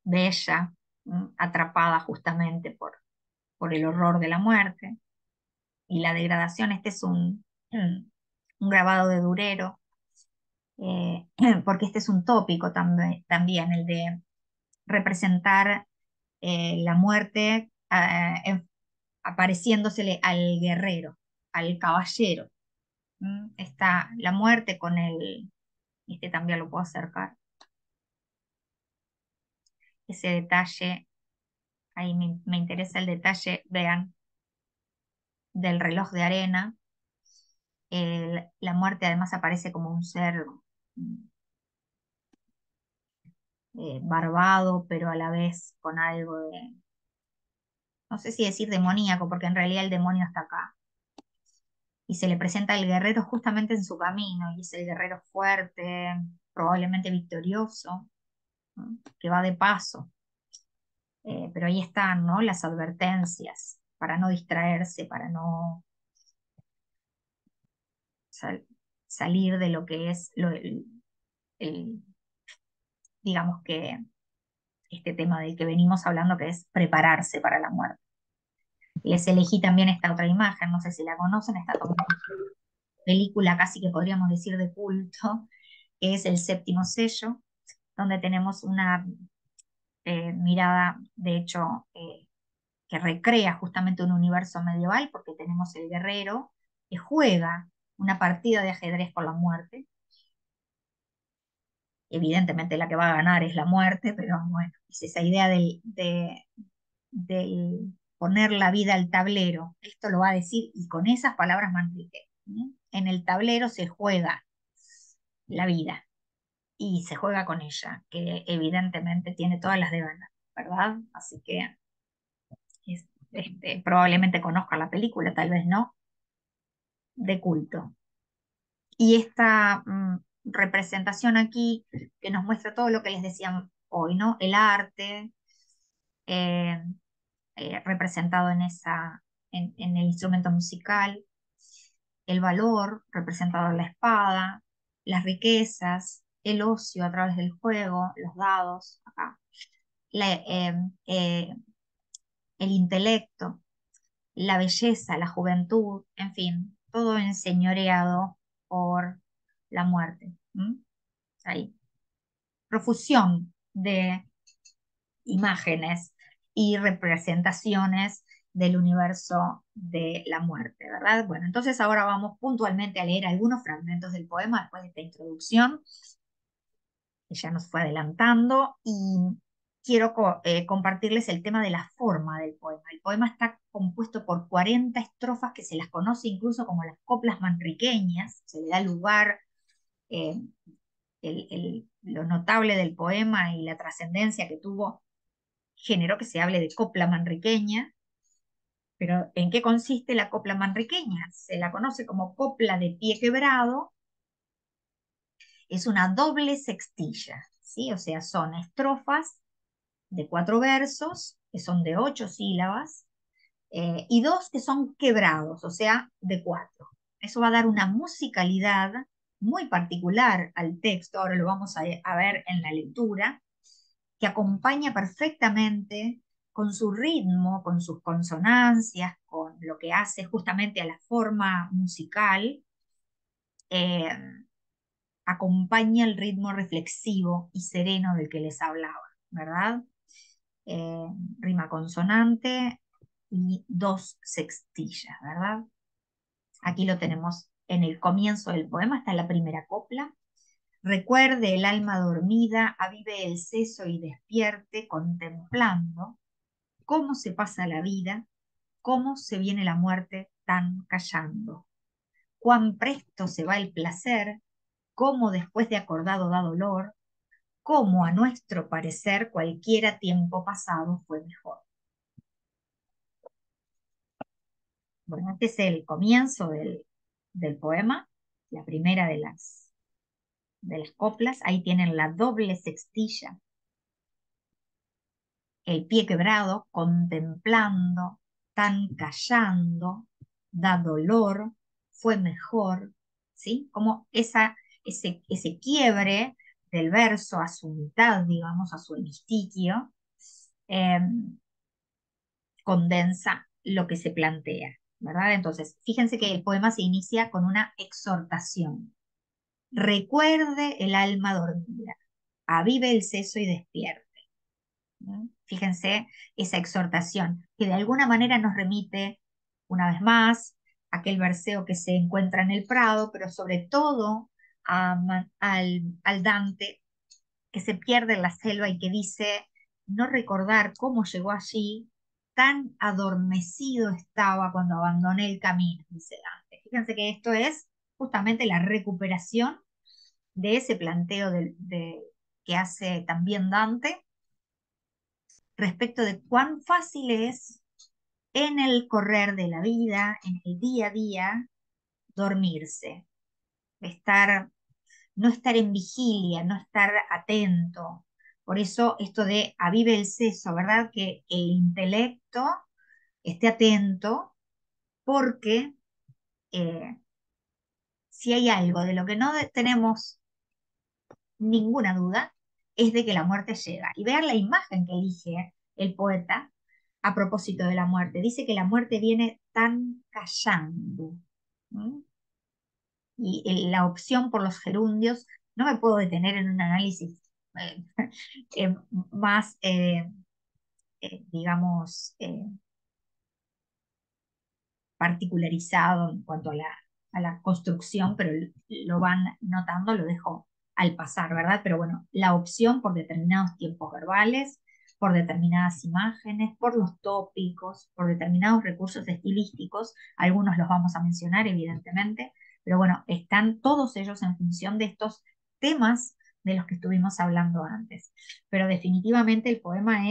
bella, atrapada justamente por el horror de la muerte y la degradación. Este es un grabado de Durero, porque este es un tópico también, el de representar la muerte apareciéndosele al guerrero, al caballero. Está la muerte con este también lo puedo acercar, ese detalle, ahí me interesa el detalle, vean, del reloj de arena. La muerte además aparece como un ser mm, barbado, pero a la vez con algo de, no sé si decir demoníaco, porque en realidad el demonio está acá. Y se le presenta al guerrero justamente en su camino, y es el guerrero fuerte, probablemente victorioso, ¿no? Que va de paso. Pero ahí están, ¿no? Las advertencias para no distraerse, para no sal- salir de lo que es el- digamos que este tema del que venimos hablando, que es prepararse para la muerte. Les elegí también esta otra imagen, no sé si la conocen, esta película casi que podríamos decir de culto, que es El Séptimo Sello, donde tenemos una mirada, de hecho, que recrea justamente un universo medieval, porque tenemos el guerrero que juega una partida de ajedrez con la muerte. Evidentemente la que va a ganar es la muerte, pero bueno, es esa idea del poner la vida al tablero. Esto lo va a decir y con esas palabras Manrique. En el tablero se juega la vida y se juega con ella, que evidentemente tiene todas las de ganar, ¿verdad? Así que probablemente conozca la película, tal vez no, de culto. Y esta representación aquí que nos muestra todo lo que les decía hoy, ¿no? El arte eh, representado en el instrumento musical, el valor representado en la espada, las riquezas, el ocio a través del juego, los dados, acá, la, eh, el intelecto, la belleza, la juventud, en fin, todo enseñoreado por la muerte. Ahí. Profusión de imágenes y representaciones del universo de la muerte, ¿verdad? Bueno, entonces ahora vamos puntualmente a leer algunos fragmentos del poema después de esta introducción, que ya nos fue adelantando, y quiero compartirles el tema de la forma del poema. El poema está compuesto por 40 estrofas que se las conoce incluso como las coplas manriqueñas, se le da lugar eh, lo notable del poema y la trascendencia que tuvo generó que se hable de copla manriqueña. Pero ¿en qué consiste la copla manriqueña? Se la conoce como copla de pie quebrado, es una doble sextilla, ¿sí? O sea, son estrofas de 4 versos, que son de 8 sílabas, y 2 que son quebrados, o sea, de 4. Eso va a dar una musicalidad muy particular al texto, ahora lo vamos a ver en la lectura, que acompaña perfectamente con su ritmo, con sus consonancias, con lo que hace justamente a la forma musical, eh, acompaña el ritmo reflexivo y sereno del que les hablaba, ¿verdad? Eh, Rima consonante y 2 sextillas, ¿verdad? Aquí lo tenemos en el comienzo del poema, está la primera copla. Recuerde el alma dormida, avive el seso y despierte contemplando cómo se pasa la vida, cómo se viene la muerte tan callando. Cuán presto se va el placer, cómo después de acordado da dolor, cómo a nuestro parecer cualquiera tiempo pasado fue mejor. Bueno, este es el comienzo del poema, la primera de las coplas. Ahí tienen la doble sextilla, el pie quebrado, contemplando, tan callando, da dolor, fue mejor, ¿sí? Como ese quiebre del verso a su mitad, digamos, a su hemistiquio, eh, condensa lo que se plantea, ¿verdad? Entonces, fíjense que el poema se inicia con una exhortación. Recuerde el alma dormida, avive el seso y despierte. ¿No? Fíjense esa exhortación que de alguna manera nos remite, una vez más, a aquel verseo que se encuentra en el Prado, pero sobre todo al Dante que se pierde en la selva y que dice no recordar cómo llegó allí, tan adormecido estaba cuando abandoné el camino, dice Dante. Fíjense que esto es justamente la recuperación de ese planteo que hace también Dante respecto de cuán fácil es en el correr de la vida, en el día a día, dormirse, estar, no estar en vigilia, no estar atento. Por eso esto de avive el seso, ¿verdad? Que el intelecto esté atento, porque si hay algo de lo que no tenemos ninguna duda, es de que la muerte llega. Y vean la imagen que elige el poeta a propósito de la muerte. Dice que la muerte viene tan callando. ¿No? Y la opción por los gerundios, no me puedo detener en un análisis eh, más, digamos, particularizado en cuanto a la construcción, pero lo van notando, lo dejo al pasar, ¿verdad? Pero bueno, la opción por determinados tiempos verbales, por determinadas imágenes, por los tópicos, por determinados recursos estilísticos, algunos los vamos a mencionar, evidentemente, pero bueno, están todos ellos en función de estos temas de los que estuvimos hablando antes. Pero definitivamente el poema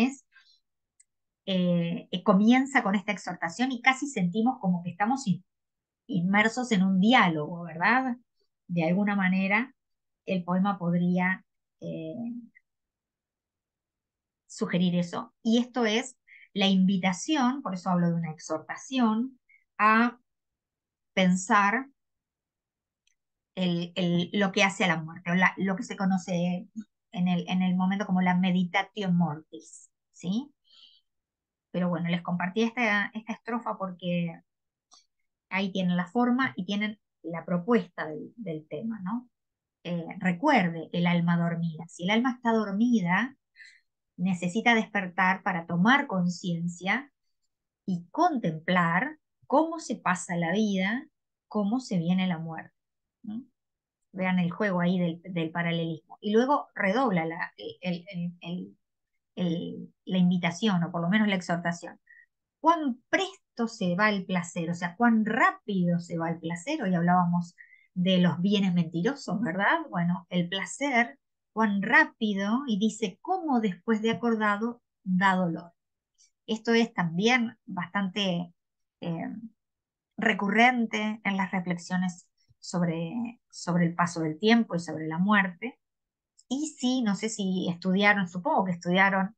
comienza con esta exhortación y casi sentimos como que estamos inmersos en un diálogo, ¿verdad? De alguna manera, el poema podría eh, sugerir eso. Y esto es la invitación, por eso hablo de una exhortación, a pensar lo que hace a la muerte, o lo que se conoce en el momento como la meditatio mortis, ¿sí? Pero bueno, les compartí esta estrofa porque ahí tienen la forma y tienen la propuesta del tema, ¿no? Recuerde el alma dormida. Si el alma está dormida, necesita despertar para tomar conciencia y contemplar cómo se pasa la vida, cómo se viene la muerte. ¿No? Vean el juego ahí del paralelismo. Y luego redobla la invitación, o por lo menos la exhortación. Cuán presto se va el placer, o sea, cuán rápido se va el placer. Hoy hablábamos de los bienes mentirosos, ¿verdad? Bueno, el placer, cuán rápido, y dice, cómo después de acordado da dolor. Esto es también bastante eh, recurrente en las reflexiones sobre el paso del tiempo y sobre la muerte. Y sí, no sé si estudiaron, supongo que estudiaron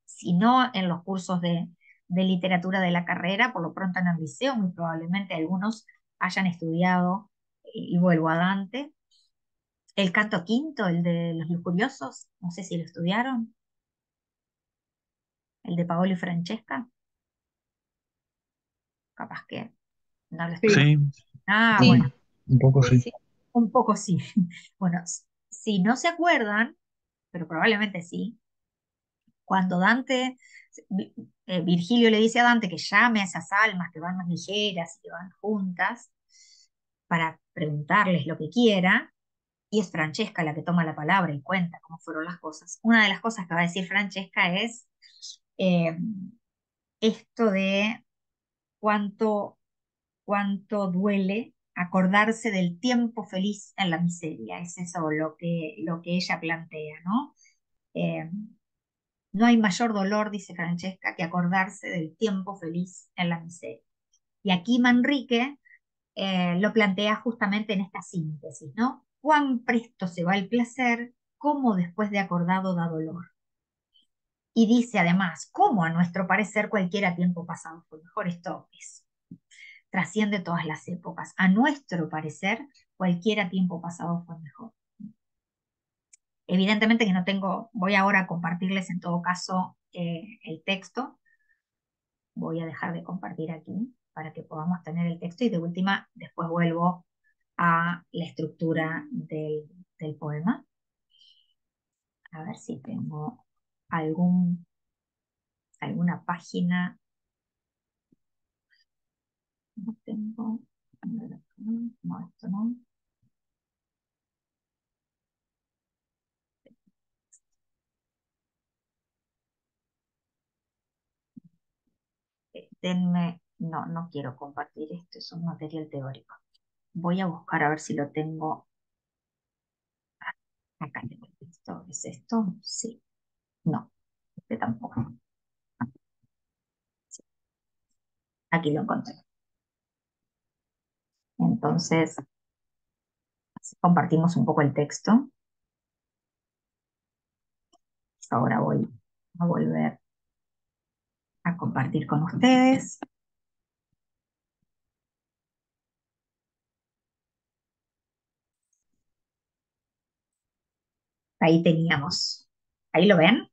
si no en los cursos de literatura de la carrera, por lo pronto en el liceo, muy probablemente algunos hayan estudiado, y vuelvo a Dante, el canto quinto, el de los lujuriosos, no sé si lo estudiaron, el de Paolo y Francesca, capaz que no lo estudiaron. Sí. Sí, Ah, Sí, bueno, un poco sí, sí. sí. un poco sí. Bueno, si no se acuerdan, pero probablemente sí, cuando Virgilio le dice a Dante que llame a esas almas que van más ligeras y que van juntas para preguntarles lo que quiera, y es Francesca la que toma la palabra y cuenta cómo fueron las cosas. Una de las cosas que va a decir Francesca es eh, esto de cuánto cuánto duele acordarse del tiempo feliz en la miseria. Es eso lo que ella plantea, ¿no? Eh, no hay mayor dolor, dice Francesca, que acordarse del tiempo feliz en la miseria. Y aquí Manrique lo plantea justamente en esta síntesis, ¿no? Cuán presto se va el placer, cómo después de acordado da dolor. Y dice además, cómo a nuestro parecer cualquiera tiempo pasado fue mejor. Esto trasciende todas las épocas. A nuestro parecer, cualquiera tiempo pasado fue mejor. Evidentemente que no tengo, voy ahora a compartirles en todo caso el texto. Voy a dejar de compartir aquí para que podamos tener el texto y de última después vuelvo a la estructura del poema. A ver si tengo algún, alguna página. No tengo. No, esto no. Denme. No, no quiero compartir esto, es un material teórico. Voy a buscar a ver si lo tengo. Acá tengo el texto. ¿Es esto? Sí. No, este tampoco. Sí, aquí lo encontré. Entonces, compartimos un poco el texto. Ahora voy a volver a compartir con ustedes. Ahí teníamos. ¿Ahí lo ven?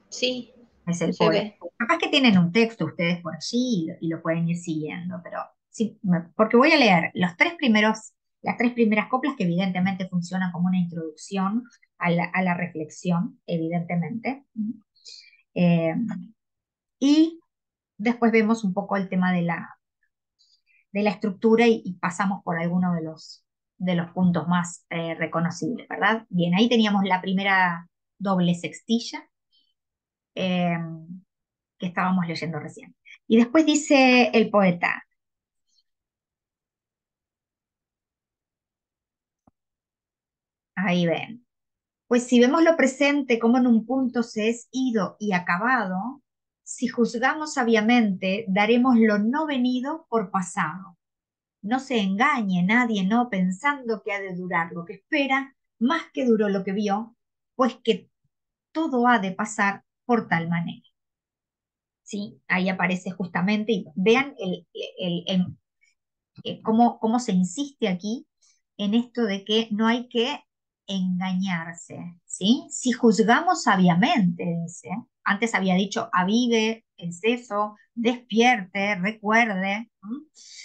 Sí, Es el se poema. ve. Capaz que tienen un texto ustedes por allí y lo pueden ir siguiendo, pero sí, porque voy a leer las tres primeras coplas que evidentemente funcionan como una introducción a la reflexión, evidentemente. Eh, y después vemos un poco el tema de la estructura y pasamos por algunos de los puntos más reconocibles, ¿verdad? Bien, ahí teníamos la primera doble sextilla eh, que estábamos leyendo recién. Y después dice el poeta, ahí ven, pues si vemos lo presente como en un punto se es ido y acabado, si juzgamos sabiamente, daremos lo no venido por pasado. No se engañe nadie, no pensando que ha de durar lo que espera, más que duró lo que vio, pues que todo ha de pasar por tal manera. ¿Sí? Ahí aparece justamente, y vean cómo se insiste aquí en esto de que no hay que engañarse, ¿sí? Si juzgamos sabiamente, dice, antes había dicho avive el seso, despierte, recuerde. ¿M?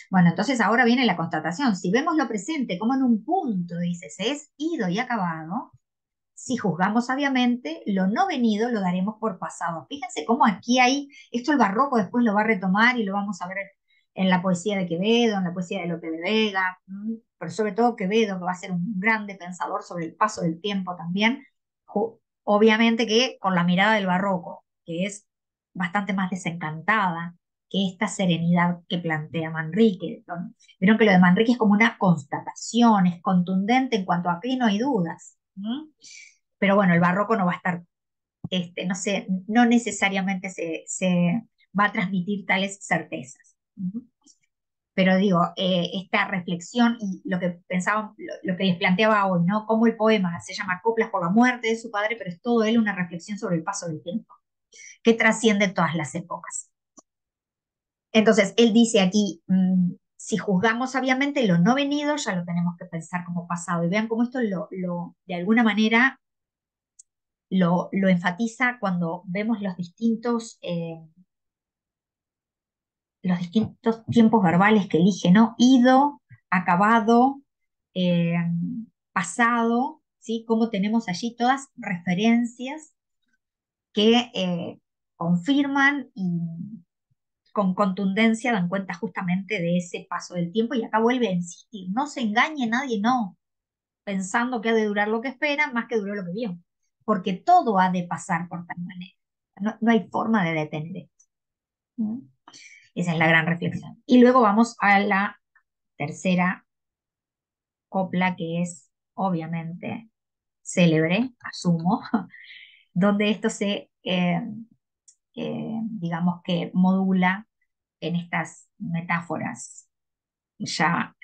Bueno, entonces ahora viene la constatación. Si vemos lo presente como en un punto, dice, se es ido y acabado, si juzgamos sabiamente, lo no venido lo daremos por pasado. Fíjense cómo aquí hay, esto el barroco después lo va a retomar y lo vamos a ver en la poesía de Quevedo, en la poesía de Lope de Vega, pero sobre todo Quevedo, que va a ser un grande pensador sobre el paso del tiempo también, obviamente que con la mirada del barroco, que es bastante más desencantada que esta serenidad que plantea Manrique. Vieron que lo de Manrique es como una constatación, es contundente en cuanto a que no hay dudas. Pero bueno, el barroco no va a estar, no sé, no necesariamente se va a transmitir tales certezas. Pero digo, esta reflexión y lo que pensaba, lo que les planteaba hoy, ¿no? Cómo el poema se llama Coplas por la muerte de su padre, pero es todo él una reflexión sobre el paso del tiempo, que trasciende todas las épocas. Entonces, él dice aquí, si juzgamos sabiamente lo no venido, ya lo tenemos que pensar como pasado. Y vean cómo esto de alguna manera lo enfatiza cuando vemos los distintos tiempos verbales que elige, ¿no? Ido, acabado, eh, pasado, ¿sí? Como tenemos allí todas referencias que confirman y con contundencia dan cuenta justamente de ese paso del tiempo y acá vuelve a insistir, no se engañe nadie, no, pensando que ha de durar lo que espera más que duró lo que vio, porque todo ha de pasar por tal manera, no, no hay forma de detener esto. ¿Mm? Esa es la gran reflexión. Y luego vamos a la tercera copla, que es obviamente célebre, asumo, donde esto se, digamos que modula en estas metáforas ya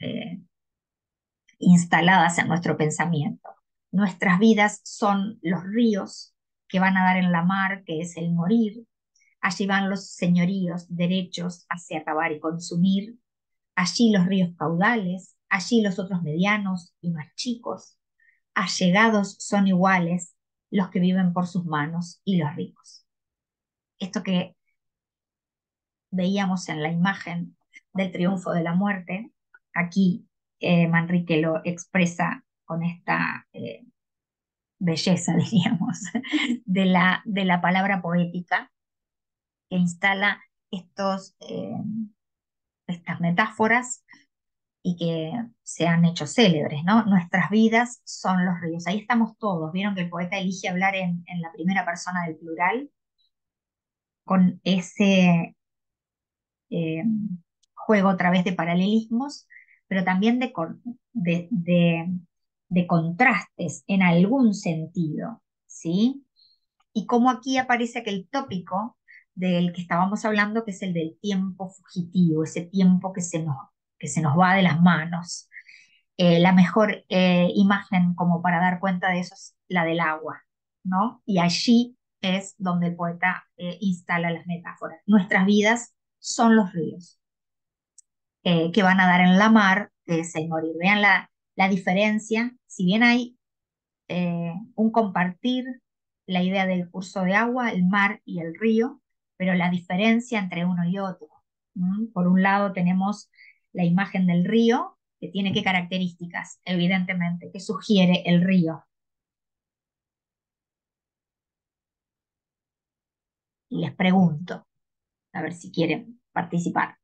instaladas en nuestro pensamiento. Nuestras vidas son los ríos que van a dar en la mar, que es el morir. Allí van los señoríos derechos hacia acabar y consumir. Allí los ríos caudales, allí los otros medianos y más chicos. Allegados son iguales los que viven por sus manos y los ricos. Esto que veíamos en la imagen del triunfo de la muerte, aquí Manrique lo expresa con esta belleza, diríamos, de la palabra poética que instala estas metáforas y que se han hecho célebres, ¿no? Nuestras vidas son los ríos. Ahí estamos todos. Vieron que el poeta elige hablar en la primera persona del plural con ese eh, juego a través de paralelismos, pero también de contrastes en algún sentido, ¿sí? Y como aquí aparece aquel tópico del que estábamos hablando, que es el del tiempo fugitivo, ese tiempo que se nos va de las manos. La mejor imagen como para dar cuenta de eso es la del agua, ¿no? Y allí es donde el poeta instala las metáforas. Nuestras vidas son los ríos que van a dar en la mar, que es el morir. Vean la diferencia, si bien hay un compartir la idea del curso de agua, el mar y el río, pero la diferencia entre uno y otro. Por un lado tenemos la imagen del río, que tiene qué características, evidentemente, que sugiere el río. Y les pregunto, a ver si quieren participar.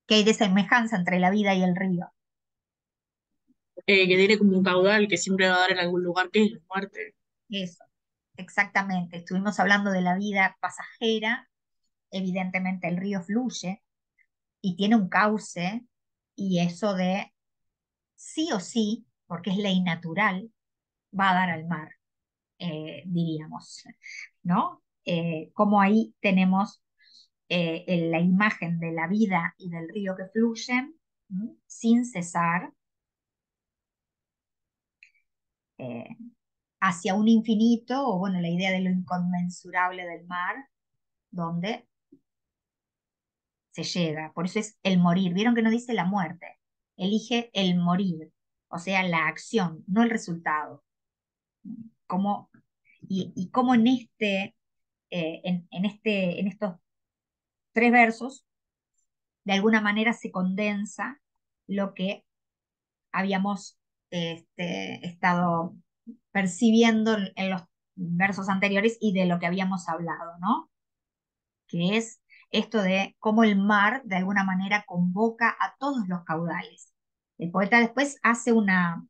¿Qué hay de semejanza entre la vida y el río? Que tiene como un caudal que siempre va a dar en algún lugar, que es la muerte. Eso, exactamente. Estuvimos hablando de la vida pasajera. Evidentemente el río fluye y tiene un cauce, y eso de sí o sí, porque es ley natural, va a dar al mar, diríamos, ¿no? Como ahí tenemos la imagen de la vida y del río que fluyen sin cesar eh, hacia un infinito, o bueno, la idea de lo inconmensurable del mar, donde se llega. Por eso es el morir. Vieron que no dice la muerte, elige el morir, o sea, la acción, no el resultado. Como, y como en estos tres versos, de alguna manera se condensa lo que habíamos estado percibiendo en los versos anteriores y de lo que habíamos hablado, ¿no? Que es esto de cómo el mar de alguna manera convoca a todos los caudales. El poeta después hace una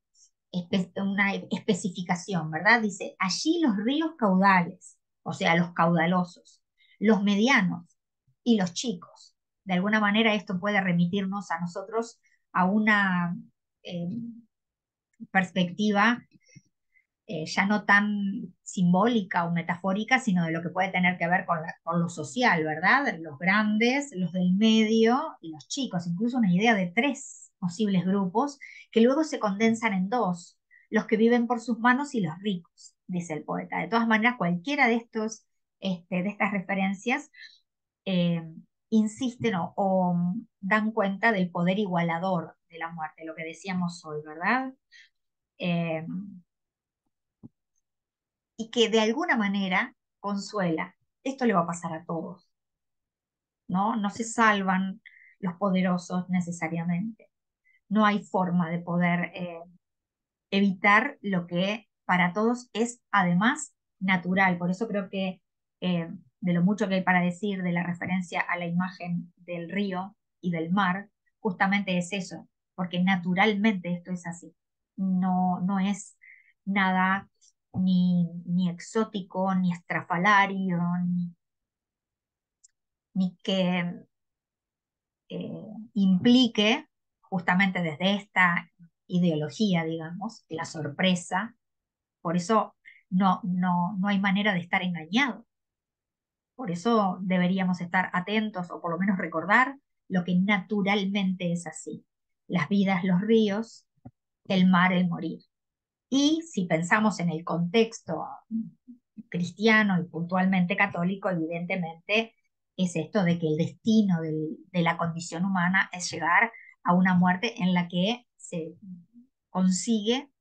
especificación, ¿verdad? Dice, allí los ríos caudales, o sea, los caudalosos, los medianos y los chicos. De alguna manera esto puede remitirnos a nosotros a una eh, perspectiva ya no tan simbólica o metafórica, sino de lo que puede tener que ver con lo social, ¿verdad? Los grandes, los del medio y los chicos, incluso una idea de tres posibles grupos que luego se condensan en dos, los que viven por sus manos y los ricos, dice el poeta. De todas maneras, cualquiera de de estas referencias eh, insisten o dan cuenta del poder igualador de la muerte, lo que decíamos hoy, ¿verdad? Eh, y que de alguna manera consuela. Esto le va a pasar a todos, ¿no? No se salvan los poderosos necesariamente. No hay forma de poder evitar lo que para todos es además natural. Por eso creo que de lo mucho que hay para decir de la referencia a la imagen del río y del mar, justamente es eso, porque naturalmente esto es así. No, nada ni exótico, ni estrafalario, ni que implique justamente desde esta ideología, digamos, la sorpresa. Por eso no hay manera de estar engañado. Por eso deberíamos estar atentos o por lo menos recordar lo que naturalmente es así. Las vidas, los ríos, el mar, el morir. Y si pensamos en el contexto cristiano y puntualmente católico, evidentemente es esto de que el destino de la condición humana es llegar a una muerte en la que se consigue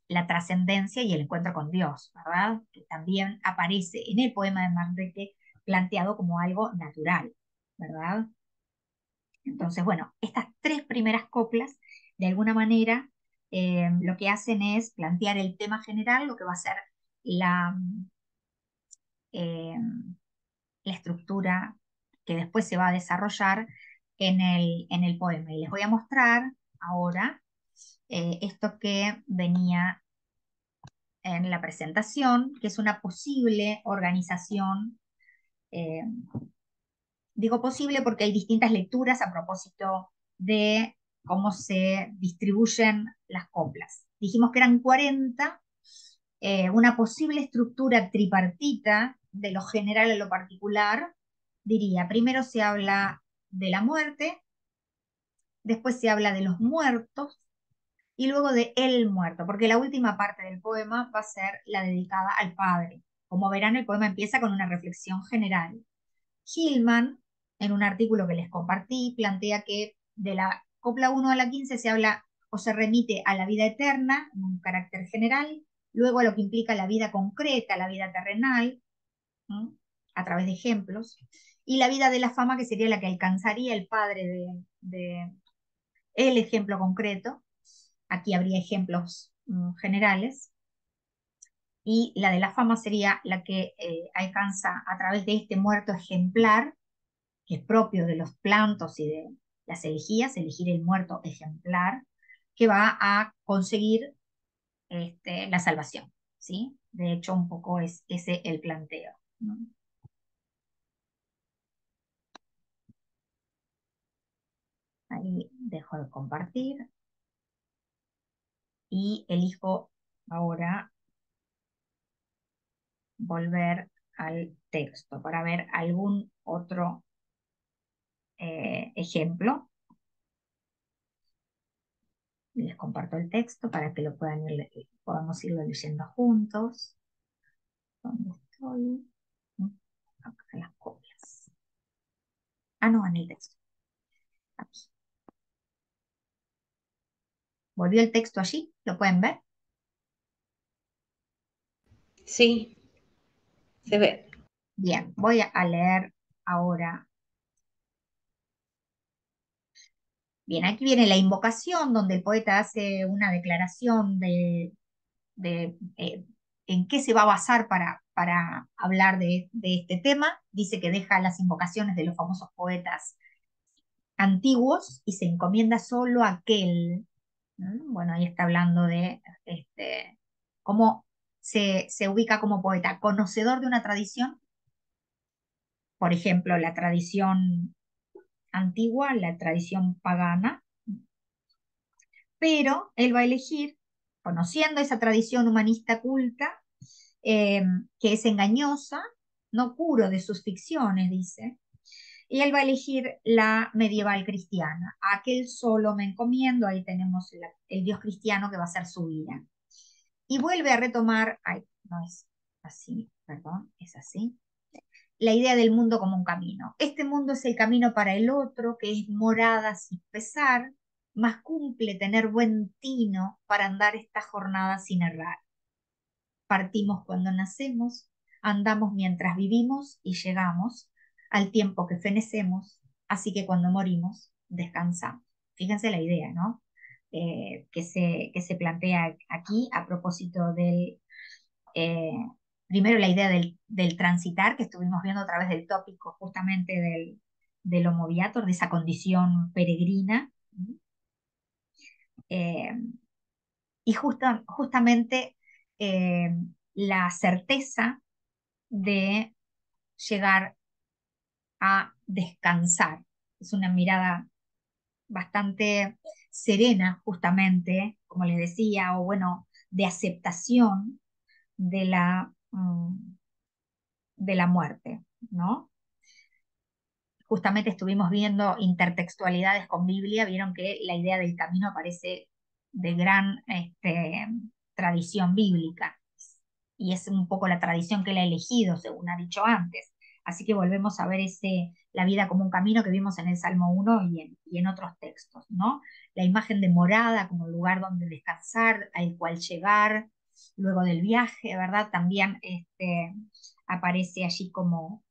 la trascendencia y el encuentro con Dios, ¿verdad? Que también aparece en el poema de Manrique planteado como algo natural, ¿verdad? Entonces, bueno, estas tres primeras coplas, de alguna manera, lo que hacen es plantear el tema general, lo que va a ser la, eh, la estructura que después se va a desarrollar en el poema. Y les voy a mostrar ahora esto que venía en la presentación, que es una posible organización. eh, Digo posible porque hay distintas lecturas a propósito de cómo se distribuyen las coplas. Dijimos que eran 40, una posible estructura tripartita de lo general a lo particular, diría, primero se habla de la muerte, después se habla de los muertos y luego de el muerto, porque la última parte del poema va a ser la dedicada al padre. Como verán, el poema empieza con una reflexión general. Hillman, en un artículo que les compartí, plantea que de la copla 1 a la 15 se habla o se remite a la vida eterna, en un carácter general, luego a lo que implica la vida concreta, la vida terrenal, ¿no? A través de ejemplos, y la vida de la fama, que sería la que alcanzaría el padre de el ejemplo concreto. Aquí habría ejemplos generales. Y la de la fama sería la que alcanza a través de este muerto ejemplar, que es propio de los plantos y de las elegías, elegir el muerto ejemplar, que va a conseguir la salvación, ¿sí? De hecho, un poco es ese el planteo, ¿no? Ahí dejo de compartir y elijo ahora volver al texto para ver algún otro ejemplo. Les comparto el texto para que lo podamos irlo leyendo juntos. ¿Dónde estoy? Acá las copias. Ah, no, en el texto. Aquí. ¿Volvió el texto allí? ¿Lo pueden ver? Sí, se ve. Bien, voy a leer ahora. Bien, aquí viene la invocación, donde el poeta hace una declaración de en qué se va a basar para hablar de este tema. Dice que deja las invocaciones de los famosos poetas antiguos y se encomienda solo a aquel. Bueno, ahí está hablando de cómo se ubica como poeta, conocedor de una tradición, por ejemplo, la tradición antigua, la tradición pagana, pero él va a elegir, conociendo esa tradición humanista culta, eh, que es engañosa, no curo de sus ficciones, dice, y él va a elegir la medieval cristiana. A aquel solo me encomiendo, ahí tenemos el Dios cristiano que va a ser su vida. Y vuelve a retomar, ay, no es así, perdón, es así, la idea del mundo como un camino. Este mundo es el camino para el otro, que es morada sin pesar, más cumple tener buen tino para andar esta jornada sin errar. Partimos cuando nacemos, andamos mientras vivimos y llegamos al tiempo que fenecemos, así que cuando morimos, descansamos. Fíjense la idea, ¿no? Que se plantea aquí a propósito del, eh, primero la idea del transitar, que estuvimos viendo a través del tópico justamente del Homo viator, de esa condición peregrina. Eh, y justamente eh, la certeza de llegar a descansar. Es una mirada bastante serena, justamente, como les decía, o bueno, de aceptación de de la muerte, ¿no? Justamente estuvimos viendo intertextualidades con Biblia, vieron que la idea del camino aparece de gran tradición bíblica y es un poco la tradición que él ha elegido, según ha dicho antes. Así que volvemos a ver la vida como un camino que vimos en el Salmo 1 y en otros textos, ¿no? La imagen de morada como lugar donde descansar, al cual llegar luego del viaje, ¿verdad? También aparece allí como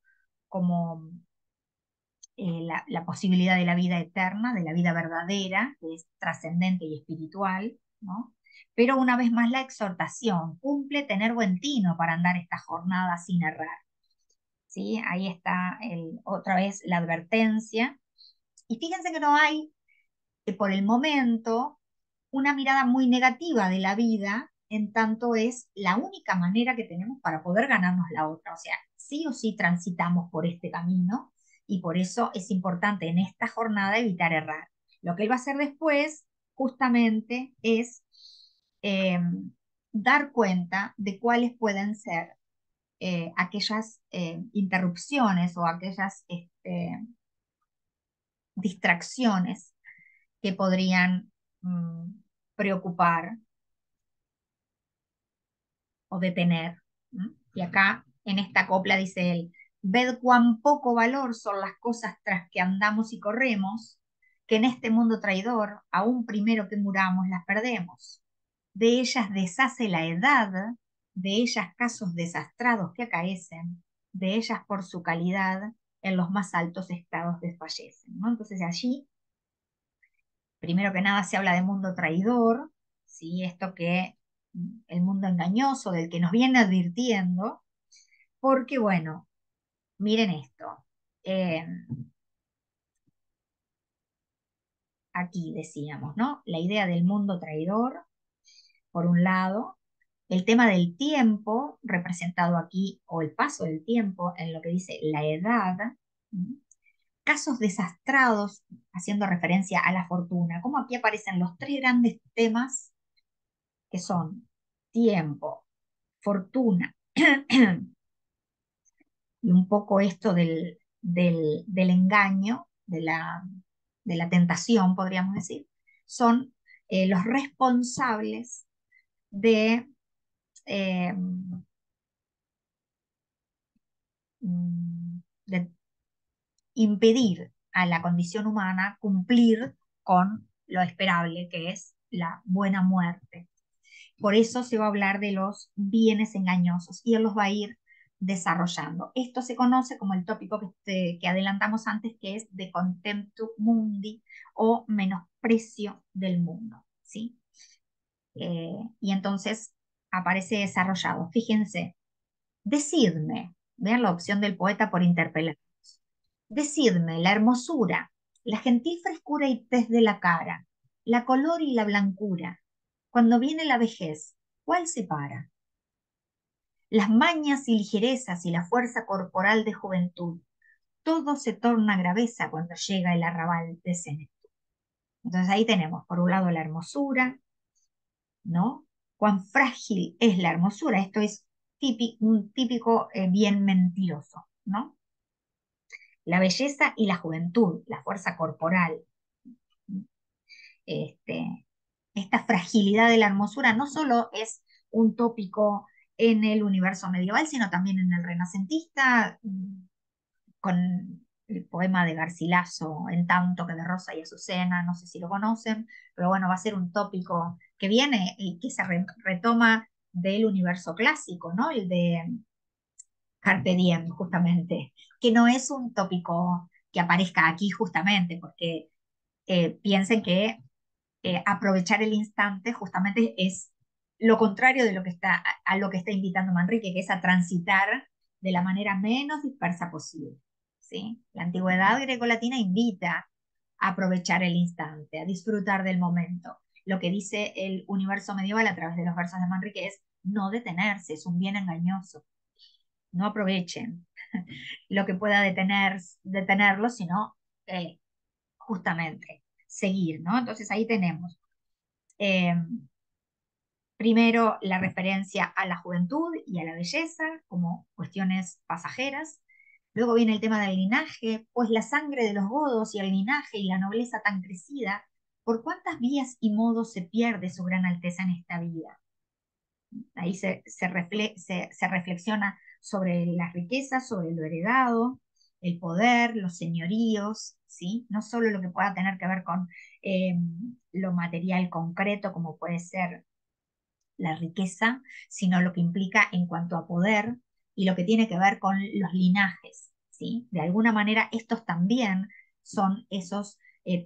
la posibilidad de la vida eterna, de la vida verdadera, que es trascendente y espiritual, ¿no? Pero una vez más la exhortación, cumple tener buen tino para andar esta jornada sin errar, ¿sí? Ahí está otra vez la advertencia. Y fíjense que no hay, por el momento, una mirada muy negativa de la vida, en tanto es la única manera que tenemos para poder ganarnos la otra. O sea, sí o sí transitamos por este camino y por eso es importante en esta jornada evitar errar. Lo que él va a hacer después, justamente, es eh, dar cuenta de cuáles pueden ser aquellas interrupciones o aquellas distracciones que podrían mm, preocupar o detener. ¿M? Y acá en esta copla dice él, ved cuán poco valor son las cosas tras que andamos y corremos, que en este mundo traidor, aún primero que muramos, las perdemos. De ellas deshace la edad, de ellas casos desastrados que acaecen, de ellas por su calidad en los más altos estados desfallecen, ¿no? Entonces allí, primero que nada, se habla de mundo traidor, ¿sí? Esto que el mundo engañoso del que nos viene advirtiendo, porque bueno, miren esto. eh, Aquí decíamos, ¿no? La idea del mundo traidor, por un lado, el tema del tiempo, representado aquí, o el paso del tiempo, en lo que dice la edad, ¿m? Casos desastrados, haciendo referencia a la fortuna, como aquí aparecen los tres grandes temas que son tiempo, fortuna y un poco esto del engaño, de la tentación, podríamos decir, son los responsables de, eh, de impedir a la condición humana cumplir con lo esperable, que es la buena muerte. Por eso se va a hablar de los bienes engañosos y él los va a ir desarrollando. Esto se conoce como el tópico que adelantamos antes, que es de contemptu mundi o menosprecio del mundo, ¿sí? Y entonces aparece desarrollado. Fíjense, decidme, vean la opción del poeta por interpelar. Decidme la hermosura, la gentil frescura y tez de la cara, la color y la blancura. Cuando viene la vejez, ¿cuál separa? Las mañas y ligerezas y la fuerza corporal de juventud, todo se torna graveza cuando llega el arrabal de senectud. Entonces ahí tenemos, por un lado, la hermosura, ¿no? Cuán frágil es la hermosura. Esto es un típico bien mentiroso, ¿no? La belleza y la juventud, la fuerza corporal. Este, esta fragilidad de la hermosura no solo es un tópico en el universo medieval, sino también en el renacentista, con el poema de Garcilaso, En tanto que de Rosa y Azucena, no sé si lo conocen, pero bueno, va a ser un tópico que viene y que se retoma del universo clásico, ¿no? El de Carpe Diem, justamente, que no es un tópico que aparezca aquí justamente, porque piensen que aprovechar el instante justamente es lo contrario de lo que a lo que está invitando Manrique, que es a transitar de la manera menos dispersa posible. ¿Sí? La antigüedad grecolatina invita a aprovechar el instante, a disfrutar del momento. Lo que dice el universo medieval a través de los versos de Manrique es no detenerse, es un bien engañoso. No aprovechen lo que pueda detenerlo, sino justamente seguir, ¿no? Entonces ahí tenemos eh, primero la referencia a la juventud y a la belleza como cuestiones pasajeras. Luego viene el tema del linaje, pues la sangre de los godos y el linaje y la nobleza tan crecida, ¿por cuántas vías y modos se pierde su gran alteza en esta vida? Ahí se reflexiona sobre las riquezas, sobre lo heredado, el poder, los señoríos, ¿sí? No solo lo que pueda tener que ver con eh, lo material concreto, como puede ser la riqueza, sino lo que implica en cuanto a poder y lo que tiene que ver con los linajes, ¿sí? De alguna manera, estos también son esos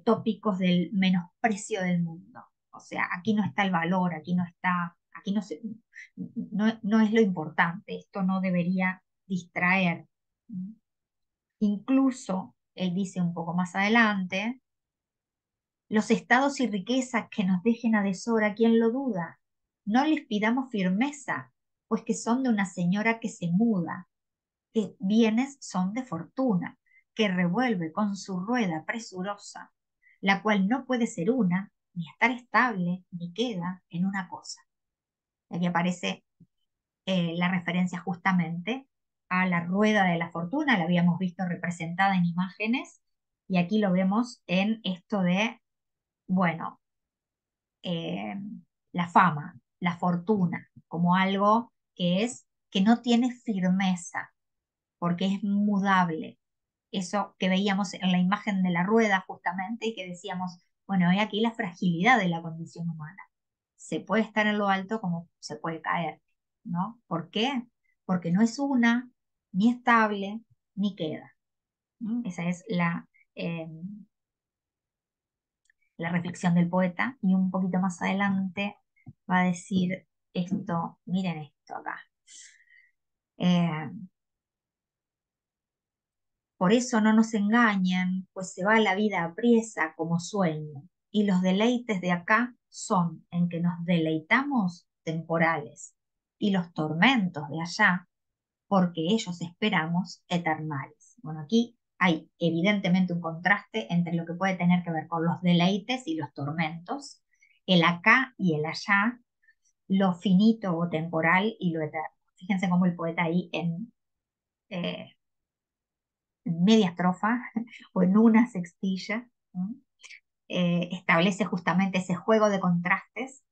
tópicos del menosprecio del mundo. O sea, aquí no está el valor, aquí no está, aquí no es lo importante, esto no debería distraer. Incluso, él dice un poco más adelante, los estados y riquezas que nos dejen a deshora, ¿quién lo duda? No les pidamos firmeza, pues que son de una señora que se muda, que bienes son de fortuna, que revuelve con su rueda presurosa, la cual no puede ser una, ni estar estable, ni queda en una cosa. Aquí aparece la referencia justamente a la rueda de la fortuna, la habíamos visto representada en imágenes, y aquí lo vemos en esto de, bueno, eh, la fama, la fortuna, como algo que no tiene firmeza, porque es mudable. Eso que veíamos en la imagen de la rueda justamente y que decíamos, bueno, hay aquí la fragilidad de la condición humana. Se puede estar en lo alto como se puede caer, ¿no? ¿Por qué? Porque no es una, ni estable, ni queda. Esa es la reflexión del poeta, y un poquito más adelante va a decir esto, miren esto acá. Eh, por eso no nos engañan, pues se va la vida apriesa como sueño, y los deleites de acá son en que nos deleitamos temporales, y los tormentos de allá, porque ellos esperamos eternales. Bueno, aquí hay evidentemente un contraste entre lo que puede tener que ver con los deleites y los tormentos, el acá y el allá, lo finito o temporal y lo eterno. Fíjense cómo el poeta ahí eh, en media estrofa o en una sextilla, ¿no? Establece justamente ese juego de contrastes,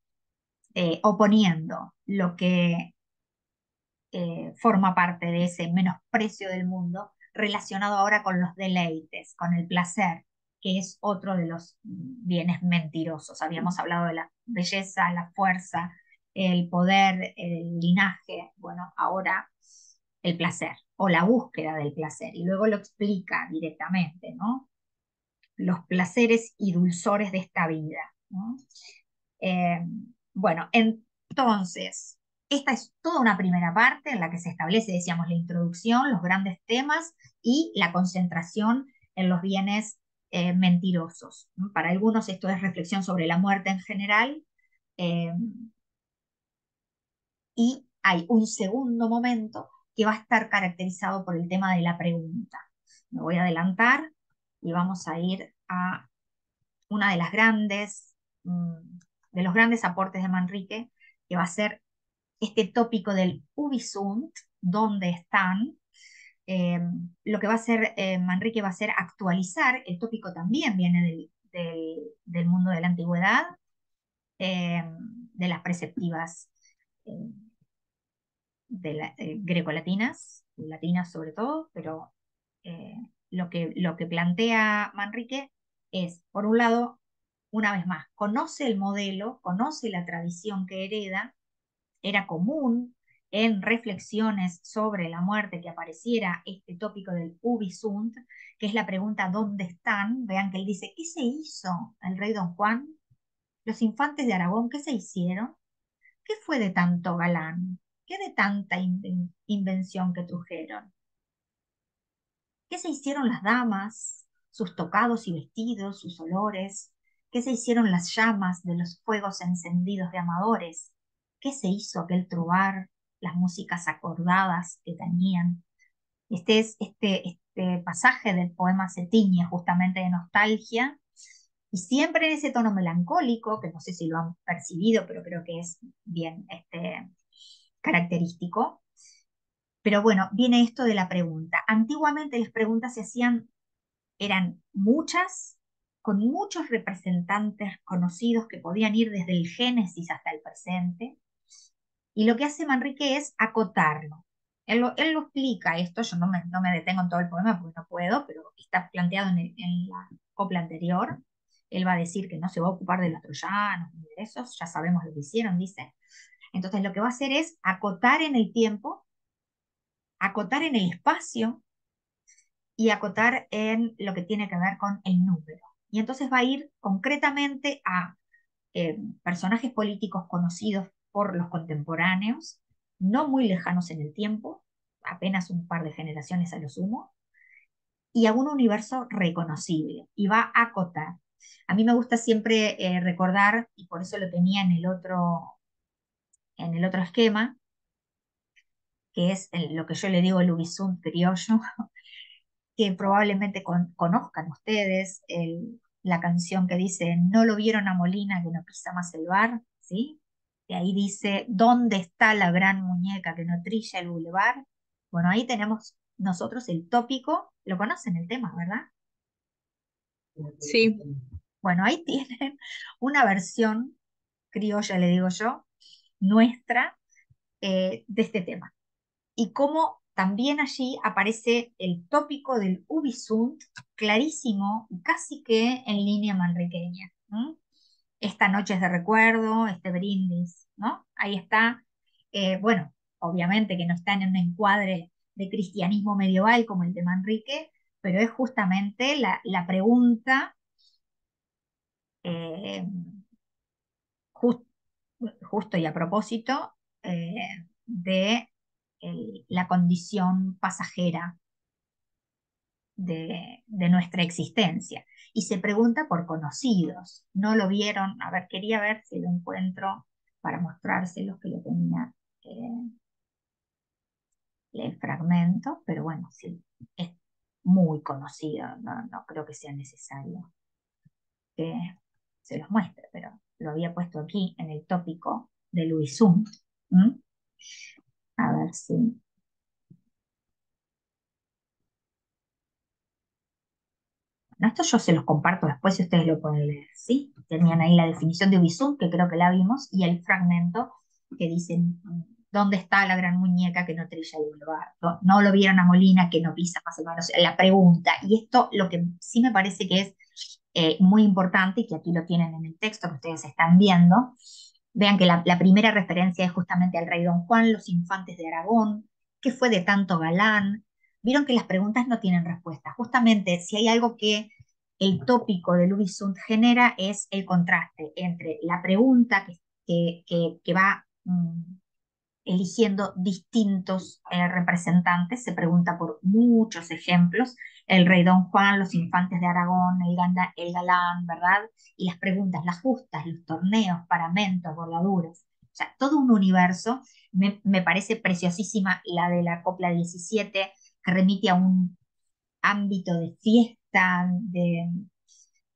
oponiendo lo que forma parte de ese menosprecio del mundo relacionado ahora con los deleites, con el placer, que es otro de los bienes mentirosos. Habíamos hablado de la belleza, la fuerza, el poder, el linaje, bueno, ahora el placer o la búsqueda del placer. Y luego lo explica directamente, ¿no? Los placeres y dulzores de esta vida, ¿no? Eh, bueno, entonces, esta es toda una primera parte en la que se establece, decíamos, la introducción, los grandes temas y la concentración en los bienes mentirosos, ¿no? Para algunos esto es reflexión sobre la muerte en general, eh, y hay un segundo momento que va a estar caracterizado por el tema de la pregunta. Me voy a adelantar y vamos a ir a una de las de los grandes aportes de Manrique, que va a ser este tópico del ubi sunt, ¿dónde están? Eh, lo que va a hacer Manrique va a ser actualizar, el tópico también viene del mundo de la antigüedad, de las preceptivas eh, grecolatinas, latinas sobre todo, pero eh, lo que plantea Manrique es, por un lado, una vez más, conoce el modelo, conoce la tradición que hereda, era común en reflexiones sobre la muerte que apareciera este tópico del ubi sunt, que es la pregunta ¿dónde están? Vean que él dice, ¿qué se hizo el rey Don Juan? Los infantes de Aragón, ¿qué se hicieron? ¿Qué fue de tanto galán? ¿Qué de tanta invención que trujeron? ¿Qué se hicieron las damas? Sus tocados y vestidos, sus olores. ¿Qué se hicieron las llamas de los fuegos encendidos de amadores? ¿Qué se hizo aquel trobar? Las músicas acordadas que tenían. Este pasaje del poema se tiñe justamente de nostalgia y siempre en ese tono melancólico, que no sé si lo han percibido, pero creo que es bien característico. Pero bueno, viene esto de la pregunta. Antiguamente las preguntas se hacían, eran muchas, con muchos representantes conocidos que podían ir desde el Génesis hasta el presente. Y lo que hace Manrique es acotarlo. Él lo explica esto, yo no me detengo en todo el poema porque no puedo, pero está planteado en la copla anterior. Él va a decir que no se va a ocupar de los troyanos ni de esos, ya sabemos lo que hicieron, dice. Entonces lo que va a hacer es acotar en el tiempo, acotar en el espacio y acotar en lo que tiene que ver con el número. Y entonces va a ir concretamente a personajes políticos conocidos por los contemporáneos, no muy lejanos en el tiempo, apenas un par de generaciones a lo sumo, y a un universo reconocible, y va a acotar. A mí me gusta siempre recordar, y por eso lo tenía en el otro esquema, que es lo que yo le digo el Ubisoft criollo, que probablemente conozcan ustedes, la canción que dice, no lo vieron a Molina que no pisa más el bar, ¿sí? Y ahí dice, ¿dónde está la gran muñeca que no trilla el bulevar? Bueno, ahí tenemos nosotros el tópico, lo conocen el tema, ¿verdad? Sí, Bueno, ahí tienen una versión criolla, le digo yo, nuestra, de este tema. Y cómo también allí aparece el tópico del Ubisunt, clarísimo, casi que en línea manriqueña. ¿No? Esta noche es de recuerdo, este brindis, ¿no? Ahí está. Bueno, obviamente que no está en un encuadre de cristianismo medieval como el de Manrique, pero es justamente la pregunta eh, jus- justo y a propósito de la condición pasajera de nuestra existencia. Y se pregunta por conocidos. No lo vieron. A ver, quería ver si lo encuentro para mostrárselos que lo tenía el fragmento, pero bueno, sí, es muy conocido. No creo que sea necesario que se los muestre, pero lo había puesto aquí en el tópico de Louis Zoom. ¿Mm? A ver si. No, esto yo se los comparto después si ustedes lo pueden leer, ¿sí? Tenían ahí la definición de Ubisoft, que creo que la vimos, y el fragmento que dice, ¿dónde está la gran muñeca que no trilla el boulevard? No lo vieron a Molina que no pisa más el mar. O sea, la pregunta. Y esto lo que sí me parece que es muy importante, y que aquí lo tienen en el texto que ustedes están viendo, vean que la primera referencia es justamente al rey Don Juan, los infantes de Aragón, ¿qué fue de tanto galán? Vieron que las preguntas no tienen respuesta. Justamente, si hay algo que el tópico de Lubisund genera es el contraste entre la pregunta que va eligiendo distintos representantes, se pregunta por muchos ejemplos, el rey Don Juan, los infantes de Aragón, el galán, ¿verdad? Y las preguntas, las justas, los torneos, paramentos, bordaduras, o sea, todo un universo. Me parece preciosísima la de la copla 17, que remite a un ámbito de fiesta,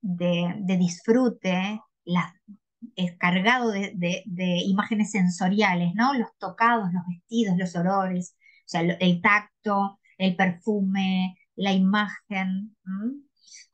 de disfrute, es cargado de imágenes sensoriales, ¿no? Los tocados, los vestidos, los olores, o sea, el tacto, el perfume, la imagen. ¿M?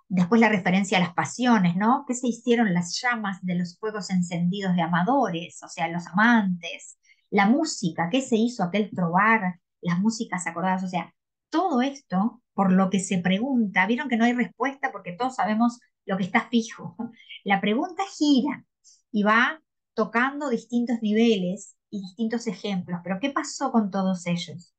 Después la referencia a las pasiones, ¿no? ¿Qué se hicieron las llamas de los fuegos encendidos de amadores, o sea, los amantes? La música, ¿qué se hizo aquel trobar? Las músicas acordadas, o sea, todo esto por lo que se pregunta, vieron que no hay respuesta porque todos sabemos lo que está fijo. La pregunta gira y va tocando distintos niveles y distintos ejemplos, pero ¿qué pasó con todos ellos?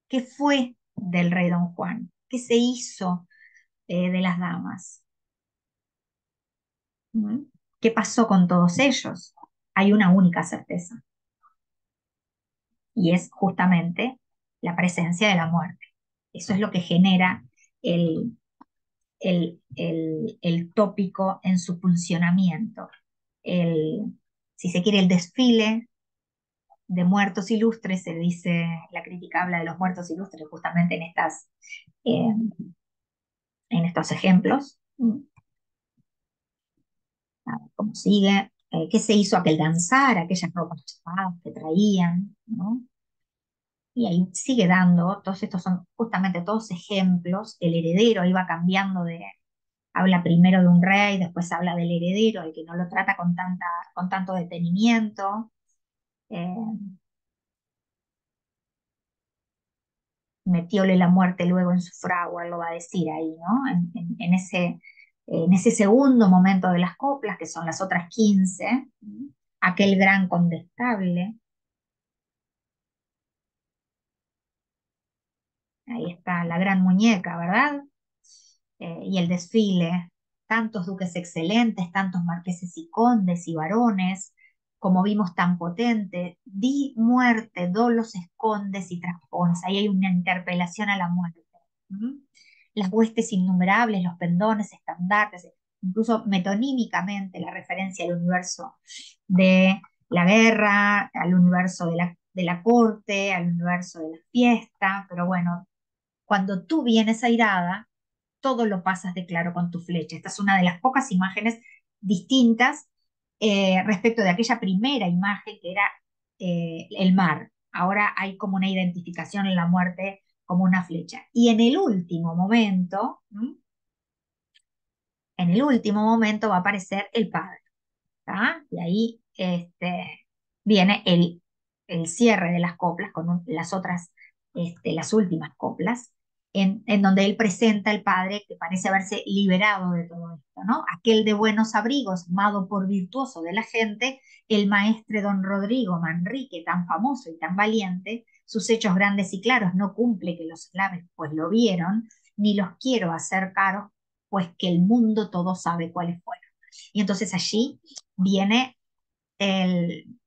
¿Qué fue del rey Don Juan? ¿Qué se hizo de las damas? ¿Mm? ¿Qué pasó con todos ellos? Hay una única certeza y es justamente la presencia de la muerte. Eso es lo que genera el, el tópico en su funcionamiento. si se quiere, el desfile de muertos ilustres, se dice, la crítica habla de los muertos ilustres justamente eh, en estos ejemplos. A ver cómo sigue, qué se hizo aquel danzar, aquellas ropas chapadas que traían, ¿no? Y ahí sigue dando, todos estos son justamente todos ejemplos, el heredero iba cambiando habla primero de un rey, después habla del heredero, el que no lo trata con tanto detenimiento. eh, Metióle la muerte luego en su fragua, lo va a decir ahí, ¿no? En ese segundo momento de las coplas, que son las otras 15, aquel gran condestable, ahí está la gran muñeca, ¿verdad? Y el desfile, tantos duques excelentes, tantos marqueses y condes y varones, como vimos tan potente, di muerte, dolos escondes y traspones. Ahí hay una interpelación a la muerte. ¿Mm? Las huestes innumerables, los pendones, estandartes, incluso metonímicamente la referencia al universo de la guerra, al universo de la corte, al universo de la fiesta, pero bueno, cuando tú vienes airada, todo lo pasas de claro con tu flecha. Esta es una de las pocas imágenes distintas respecto de aquella primera imagen que era el mar. Ahora hay como una identificación en la muerte como una flecha. Y en el último momento, en el último momento va a aparecer el padre. ¿Tá? Y ahí viene el cierre de las coplas con las otras, las últimas coplas, en donde él presenta al padre que parece haberse liberado de todo esto, ¿no? Aquel de buenos abrigos, amado por virtuoso de la gente, el maestre don Rodrigo Manrique, tan famoso y tan valiente, sus hechos grandes y claros no cumple que los claves pues lo vieron, ni los quiero hacer caros, pues que el mundo todo sabe cuáles fueron. Y entonces allí viene el,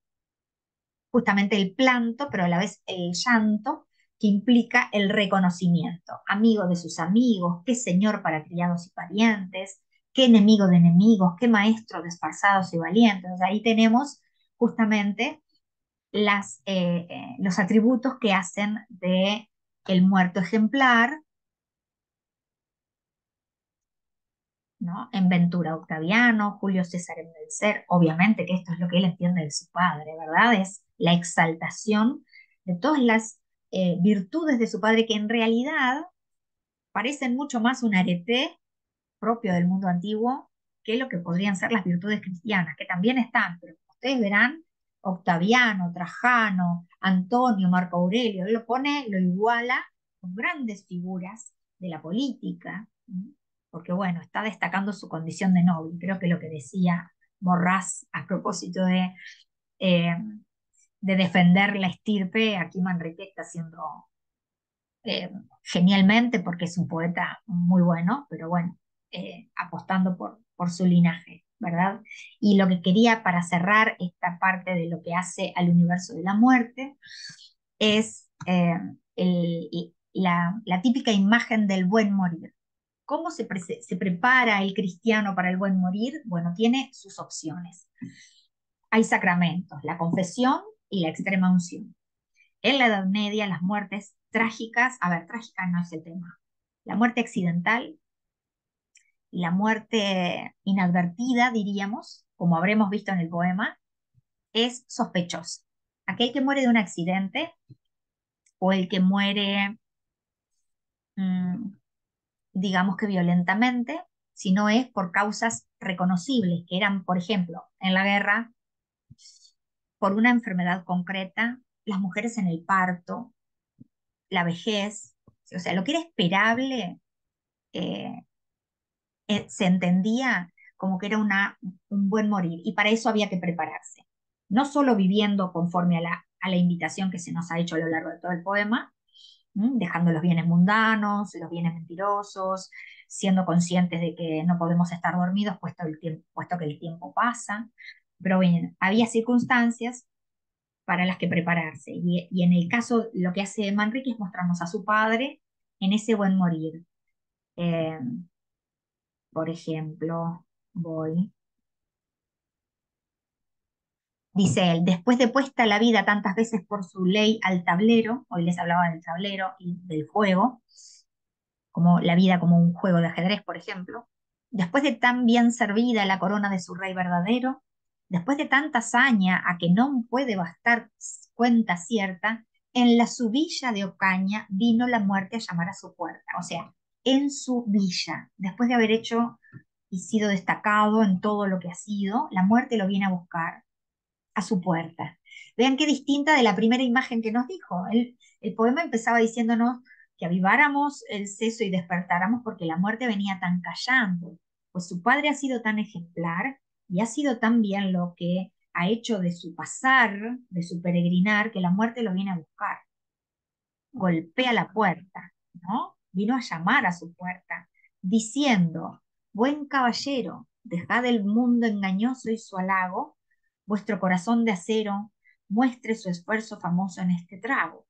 justamente el planto, pero a la vez el llanto, que implica el reconocimiento. Amigo de sus amigos, qué señor para criados y parientes, qué enemigo de enemigos, qué maestro de esparzados y valientes. O sea, ahí tenemos justamente los atributos que hacen de el muerto ejemplar, ¿no? En Ventura Octaviano, Julio César en Vencer, obviamente que esto es lo que él entiende de su padre, ¿verdad? Es la exaltación de todas las virtudes de su padre que en realidad parecen mucho más un arete propio del mundo antiguo que lo que podrían ser las virtudes cristianas, que también están, pero como ustedes verán, Octaviano, Trajano, Antonio, Marco Aurelio, él lo pone, lo iguala con grandes figuras de la política, porque bueno, está destacando su condición de noble. Creo que lo que decía Borrás a propósito eh, de defender la estirpe, aquí Manrique está haciendo eh, genialmente porque es un poeta muy bueno, pero bueno, apostando por su linaje, ¿verdad? Y lo que quería para cerrar esta parte de lo que hace al universo de la muerte es la típica imagen del buen morir. ¿Cómo se prepara el cristiano para el buen morir? Bueno, tiene sus opciones. Hay sacramentos, la confesión y la extrema unción. En la Edad Media, las muertes trágicas, a ver, trágica no es el tema. La muerte accidental y la muerte inadvertida, diríamos, como habremos visto en el poema, es sospechosa. Aquel que muere de un accidente o el que muere, mm, digamos que violentamente, si no es por causas reconocibles, que eran, por ejemplo, en la guerra, por una enfermedad concreta, las mujeres en el parto, la vejez, o sea, lo que era esperable eh, se entendía como que era un buen morir y para eso había que prepararse. No solo viviendo conforme a la invitación que se nos ha hecho a lo largo de todo el poema, dejando los bienes mundanos, los bienes mentirosos, siendo conscientes de que no podemos estar dormidos puesto que el tiempo pasa, pero bien, había circunstancias para las que prepararse. Y en el caso, lo que hace Manrique es mostrarnos a su padre en ese buen morir. Eh, por ejemplo, voy. Dice él, después de puesta la vida tantas veces por su ley al tablero, hoy les hablaba del tablero y del juego, como la vida como un juego de ajedrez, por ejemplo, después de tan bien servida la corona de su rey verdadero, después de tanta hazaña a que no puede bastar cuenta cierta, en la su villa de Ocaña vino la muerte a llamar a su puerta. O sea, en su villa, después de haber hecho y sido destacado en todo lo que ha sido, la muerte lo viene a buscar a su puerta. Vean qué distinta de la primera imagen que nos dijo. El poema empezaba diciéndonos que aviváramos el seso y despertáramos porque la muerte venía tan callando, pues su padre ha sido tan ejemplar y ha sido tan bien lo que ha hecho de su pasar, de su peregrinar, que la muerte lo viene a buscar. Golpea la puerta, ¿no? Vino a llamar a su puerta, diciendo, buen caballero, dejad el mundo engañoso y su halago, vuestro corazón de acero muestre su esfuerzo famoso en este trago.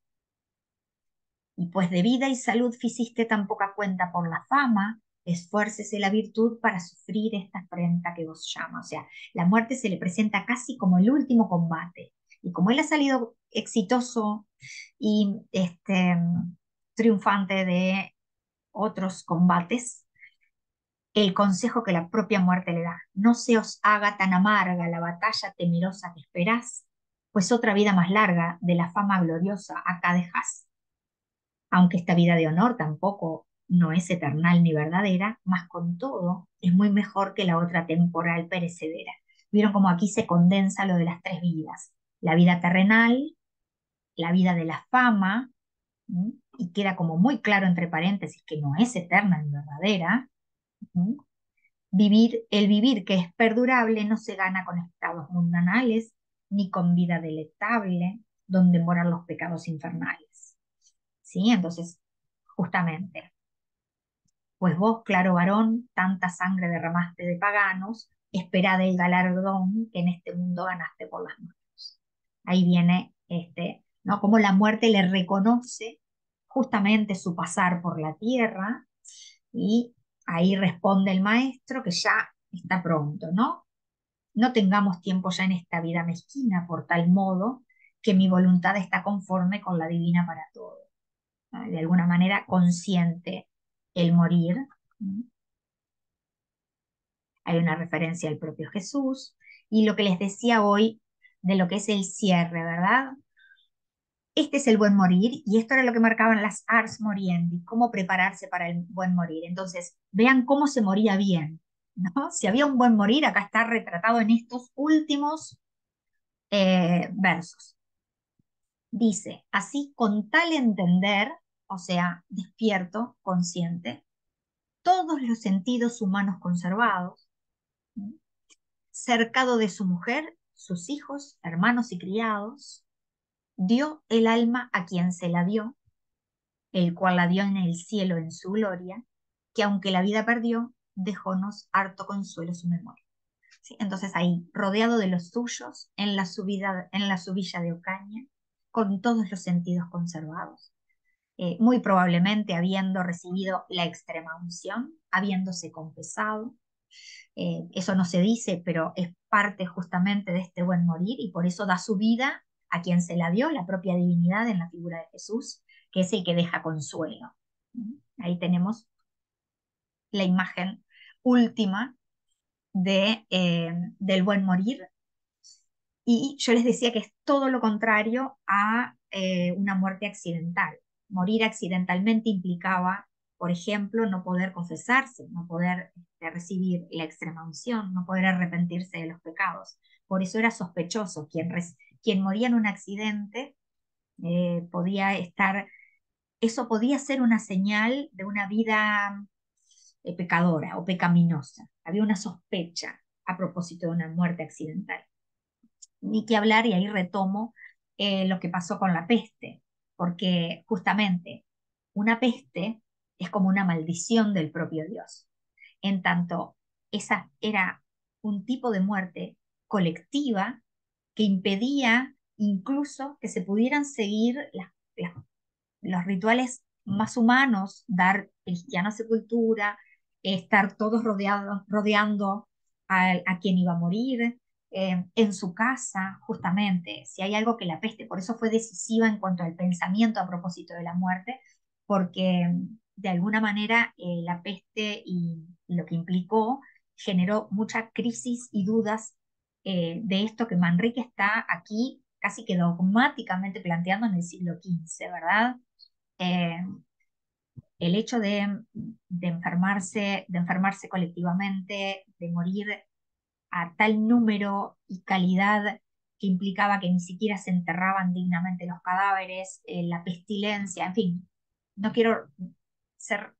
Y pues de vida y salud ficiste tan poca cuenta por la fama, esfuércese la virtud para sufrir esta afrenta que vos llama. O sea, la muerte se le presenta casi como el último combate. Y como él ha salido exitoso y triunfante de otros combates, el consejo que la propia muerte le da, no se os haga tan amarga la batalla temerosa que esperás, pues otra vida más larga de la fama gloriosa acá dejás. Aunque esta vida de honor tampoco no es eternal ni verdadera, mas con todo es muy mejor que la otra temporal perecedera. Vieron como aquí se condensa lo de las tres vidas, la vida terrenal, la vida de la fama, ¿m? Y queda como muy claro entre paréntesis que no es eterna ni verdadera. ¿M? El vivir que es perdurable no se gana con estados mundanales, ni con vida delectable, donde moran los pecados infernales. ¿Sí? Entonces, justamente, pues vos, claro varón, tanta sangre derramaste de paganos, esperad el galardón que en este mundo ganaste por las manos. Ahí viene ¿no? Como la muerte le reconoce justamente su pasar por la tierra, y ahí responde el maestro que ya está pronto, ¿no? No tengamos tiempo ya en esta vida mezquina, por tal modo que mi voluntad está conforme con la divina para todo. ¿No? De alguna manera consciente el morir. ¿No? Hay una referencia al propio Jesús y lo que les decía hoy de lo que es el cierre, ¿verdad? Este es el buen morir y esto era lo que marcaban las ars moriendi, cómo prepararse para el buen morir. Entonces, vean cómo se moría bien, ¿no? Si había un buen morir, acá está retratado en estos últimos versos. Dice, así con tal entender, o sea, despierto, consciente, todos los sentidos humanos conservados, ¿no? Cercado de su mujer, sus hijos, hermanos y criados, dio el alma a quien se la dio, el cual la dio en el cielo en su gloria, que aunque la vida perdió, dejónos harto consuelo su memoria. ¿Sí? Entonces ahí, rodeado de los suyos, en la subilla de Ocaña, con todos los sentidos conservados, muy probablemente habiendo recibido la extrema unción, habiéndose confesado. Eso no se dice, pero es parte justamente de este buen morir y por eso da su vida a quien se la dio, la propia divinidad en la figura de Jesús, que es el que deja consuelo. Ahí tenemos la imagen última del buen morir. Y yo les decía que es todo lo contrario a una muerte accidental. Morir accidentalmente implicaba, por ejemplo, no poder confesarse, no poder recibir la extrema unción, no poder arrepentirse de los pecados. Por eso era sospechoso. Quien moría en un accidente podía estar, eso podía ser una señal de una vida pecadora o pecaminosa. Había una sospecha a propósito de una muerte accidental. Ni que hablar, y ahí retomo lo que pasó con la peste, porque justamente una peste es como una maldición del propio Dios, en tanto esa era un tipo de muerte colectiva que impedía incluso que se pudieran seguir los rituales más humanos, dar cristiana sepultura, estar todos rodeando a quien iba a morir, en su casa, justamente, si hay algo que la peste, por eso fue decisiva en cuanto al pensamiento a propósito de la muerte, porque de alguna manera la peste y lo que implicó generó mucha crisis y dudas de esto que Manrique está aquí casi que dogmáticamente planteando en el siglo XV, ¿verdad? Eh, el hecho de enfermarse colectivamente, de morir a tal número y calidad que implicaba que ni siquiera se enterraban dignamente los cadáveres, la pestilencia, en fin, no quiero ser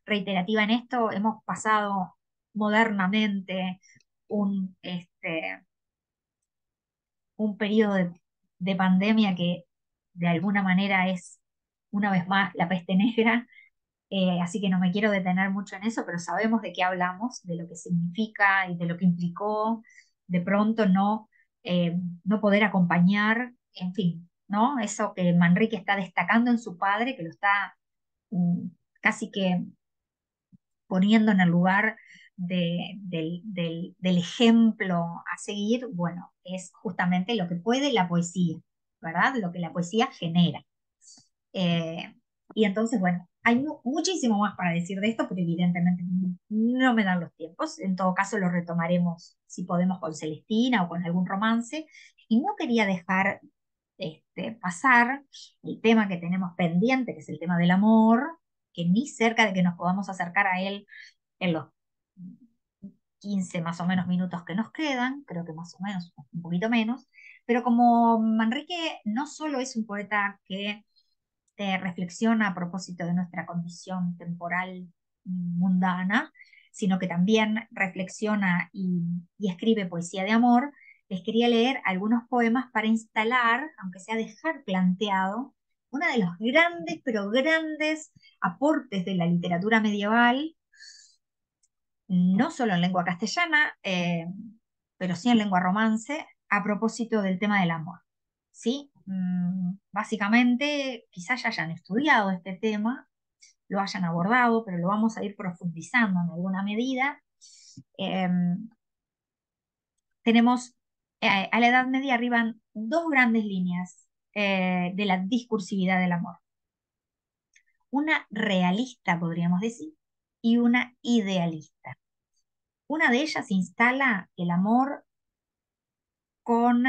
reiterativa en esto, hemos pasado modernamente un, un periodo de pandemia que de alguna manera es, una vez más, la peste negra, así que no me quiero detener mucho en eso, pero sabemos de qué hablamos, de lo que significa y de lo que implicó de pronto no poder acompañar, en fin, ¿no? Eso que Manrique está destacando en su padre, que lo está mm, casi que poniendo en el lugar del ejemplo a seguir, bueno, es justamente lo que puede la poesía, ¿verdad? Lo que la poesía genera. Eh, y entonces, bueno, hay muchísimo más para decir de esto, pero evidentemente no me dan los tiempos. En todo caso, lo retomaremos si podemos con Celestina o con algún romance. Y no quería dejar pasar el tema que tenemos pendiente, que es el tema del amor, que ni cerca de que nos podamos acercar a él en los 15 más o menos minutos que nos quedan, creo que más o menos, un poquito menos. Pero como Manrique no solo es un poeta que reflexiona a propósito de nuestra condición temporal mundana, sino que también reflexiona y escribe poesía de amor, les quería leer algunos poemas para instalar, aunque sea dejar planteado, uno de los grandes, pero grandes aportes de la literatura medieval, no solo en lengua castellana, pero sí en lengua romance, a propósito del tema del amor. ¿Sí? Básicamente, quizás ya hayan estudiado este tema, lo hayan abordado, pero lo vamos a ir profundizando en alguna medida. Eh, tenemos a la Edad Media arriban dos grandes líneas de la discursividad del amor. Una realista, podríamos decir, y una idealista. Una de ellas instala el amor con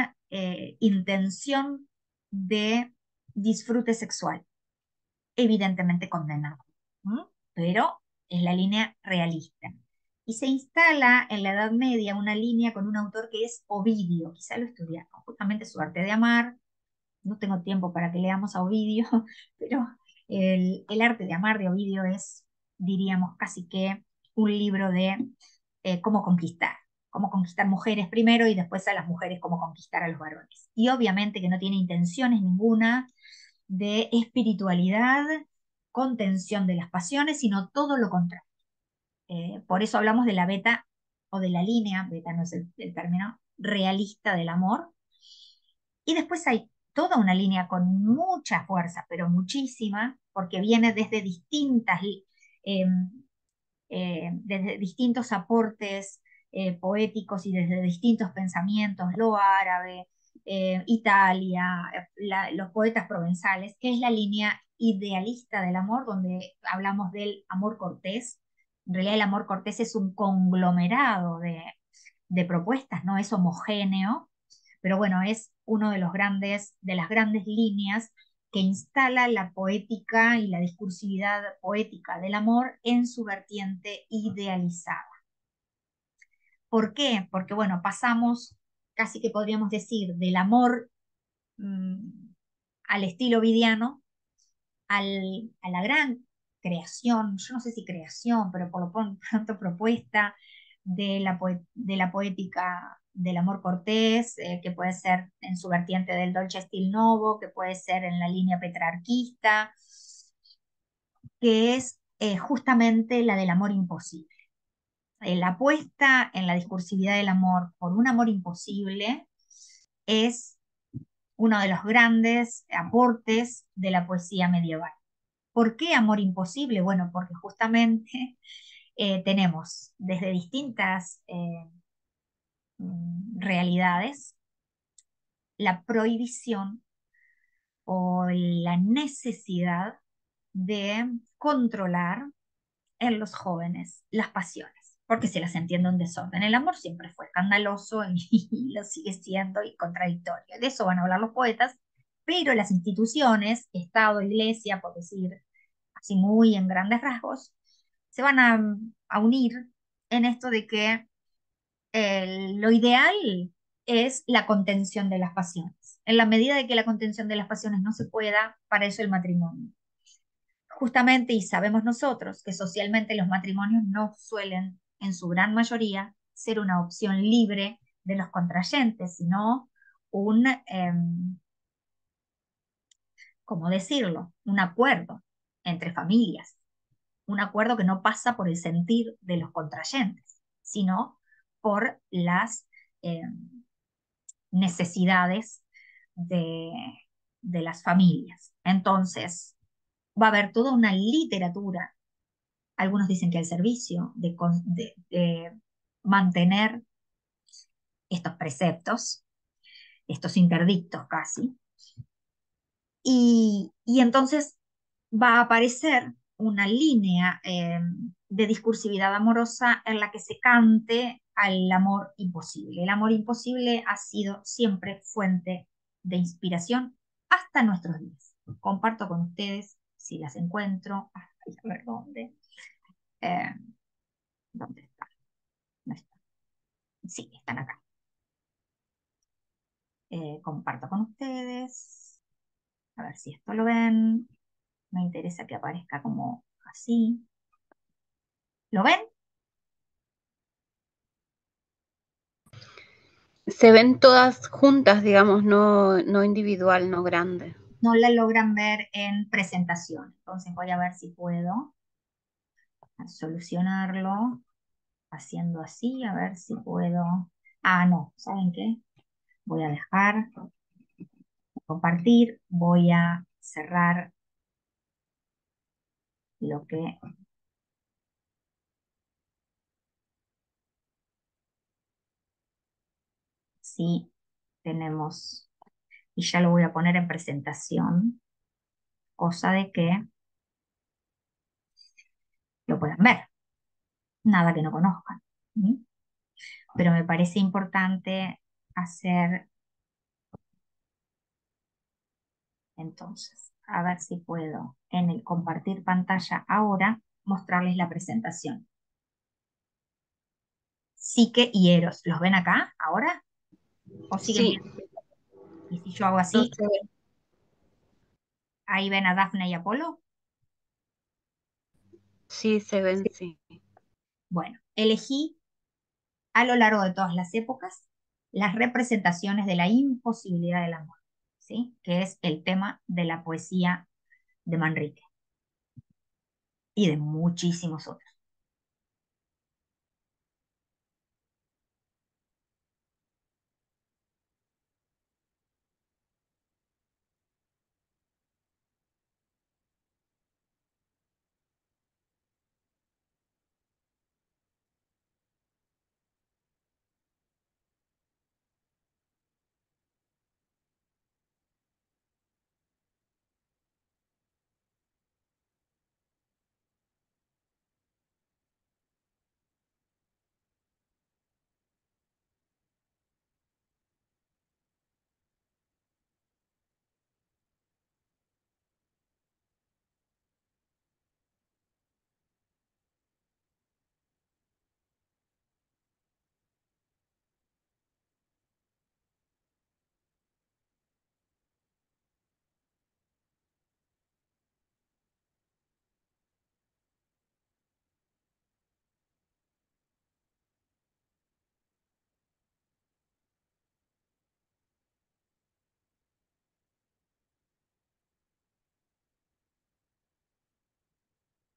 intención de disfrute sexual, evidentemente condenado, ¿m? Pero es la línea realista. Y se instala en la Edad Media una línea con un autor que es Ovidio, quizá lo estudiaron, justamente su arte de amar. No tengo tiempo para que leamos a Ovidio, pero el arte de amar de Ovidio es, diríamos, casi que un libro de cómo conquistar mujeres primero y después a las mujeres cómo conquistar a los varones. Y obviamente que no tiene intenciones ninguna de espiritualidad, contención de las pasiones, sino todo lo contrario. Por eso hablamos de la beta o de la línea, beta no es el término, realista del amor. Y después hay toda una línea con mucha fuerza, pero muchísima, porque viene eh, desde distintos aportes poéticos y desde distintos pensamientos, lo árabe, Italia, los poetas provenzales, que es la línea idealista del amor, donde hablamos del amor cortés. En realidad el amor cortés es un conglomerado de propuestas, no es homogéneo, pero bueno, es uno de de las grandes líneas que instala la poética y la discursividad poética del amor en su vertiente idealizada. ¿Por qué? Porque bueno, pasamos, casi que podríamos decir, del amor mmm, al estilo ovidiano, a la gran creación, yo no sé si creación, pero por lo pronto propuesta de la poética del amor cortés, que puede ser en su vertiente del dolce stil novo, que puede ser en la línea petrarquista, que es justamente la del amor imposible. La apuesta en la discursividad del amor por un amor imposible es uno de los grandes aportes de la poesía medieval. ¿Por qué amor imposible? Bueno, porque justamente tenemos desde distintas realidades, la prohibición o la necesidad de controlar en los jóvenes las pasiones, porque se las entiende un desorden. El amor siempre fue escandaloso y lo sigue siendo y contradictorio. De eso van a hablar los poetas, pero las instituciones, Estado, Iglesia, por decir así muy en grandes rasgos, se van a unir en esto de que lo ideal es la contención de las pasiones. En la medida de que la contención de las pasiones no se pueda, para eso el matrimonio. Justamente, y sabemos nosotros que socialmente los matrimonios no suelen, en su gran mayoría, ser una opción libre de los contrayentes, sino un, ¿cómo decirlo? Un acuerdo entre familias, un acuerdo que no pasa por el sentir de los contrayentes, sino por las eh, necesidades de, de las familias. Entonces, va a haber toda una literatura, algunos dicen que al servicio de mantener estos preceptos, estos interdictos casi, y entonces va a aparecer una línea de discursividad amorosa en la que se cante al amor imposible. El amor imposible ha sido siempre fuente de inspiración hasta nuestros días. Comparto con ustedes, si las encuentro, a ver eh, dónde están. No están. Sí, están acá. Comparto con ustedes, a ver si esto lo ven. Me interesa que aparezca como así. ¿Lo ven? Se ven todas juntas, digamos, no individual, no grande. No la logran ver en presentación. Entonces voy a ver si puedo solucionarlo haciendo así, a ver si puedo. Ah, no, ¿saben qué? Voy a dejar compartir, voy a cerrar lo que sí tenemos y ya lo voy a poner en presentación, cosa de que lo puedan ver, nada que no conozcan. ¿Mm? Pero me parece importante hacer entonces, a ver si puedo en el compartir pantalla ahora mostrarles la presentación. Psique y Eros, ¿los ven acá ahora? ¿O siguen Sí, viendo? Y si yo hago no así, se ve. ahí ven a Dafne y Apolo. Sí, se ven, sí. Bueno, elegí a lo largo de todas las épocas las representaciones de la imposibilidad del amor, ¿sí? Que es el tema de la poesía de Manrique y de muchísimos otros.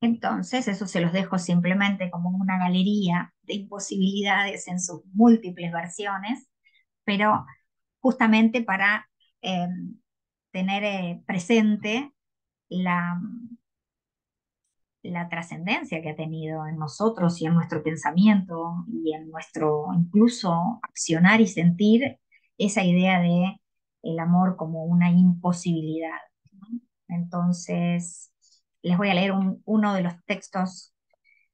Entonces, eso se los dejo simplemente como una galería de imposibilidades en sus múltiples versiones, pero justamente para eh, tener presente la, la trascendencia que ha tenido en nosotros y en nuestro pensamiento y en nuestro incluso accionar y sentir esa idea de el amor como una imposibilidad, ¿no? Entonces, les voy a leer uno de los textos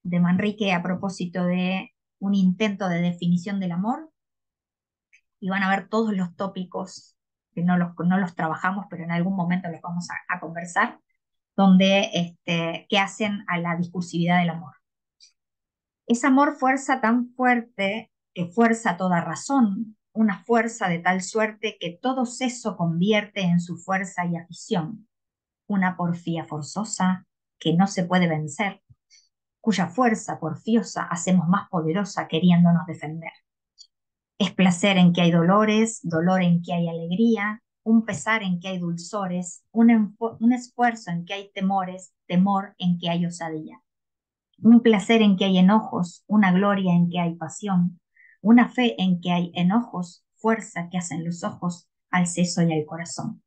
de Manrique a propósito de un intento de definición del amor, y van a ver todos los tópicos que no los trabajamos, pero en algún momento los vamos a conversar, donde que hacen a la discursividad del amor. Es amor fuerza tan fuerte que fuerza toda razón, una fuerza de tal suerte que todo seso convierte en su fuerza y afición, una porfía forzosa que no se puede vencer, cuya fuerza porfiosa hacemos más poderosa queriéndonos defender. Es placer en que hay dolores, dolor en que hay alegría, un pesar en que hay dulzores, un esfuerzo en que hay temores, temor en que hay osadía, un placer en que hay enojos, una gloria en que hay pasión, una fe en que hay enojos, fuerza que hacen los ojos al seso y al corazón.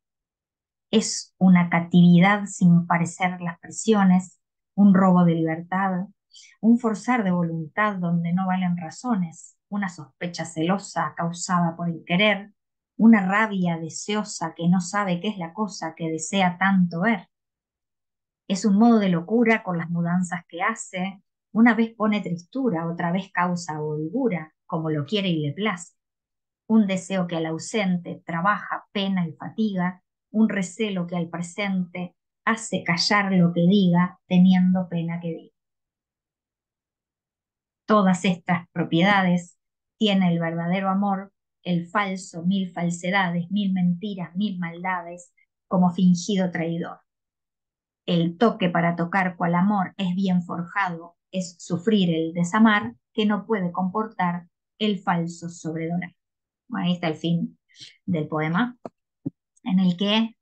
Es una catividad sin parecer las presiones, un robo de libertad, un forzar de voluntad donde no valen razones, una sospecha celosa causada por el querer, una rabia deseosa que no sabe qué es la cosa que desea tanto ver. Es un modo de locura con las mudanzas que hace, una vez pone tristura, otra vez causa holgura, como lo quiere y le place. Un deseo que al ausente trabaja, pena y fatiga, un recelo que al presente hace callar lo que diga, teniendo pena que diga. Todas estas propiedades tiene el verdadero amor, el falso mil falsedades, mil mentiras, mil maldades, como fingido traidor. El toque para tocar cual amor es bien forjado, es sufrir el desamar que no puede comportar el falso sobredorar. Bueno, ahí está el fin del poema, en el que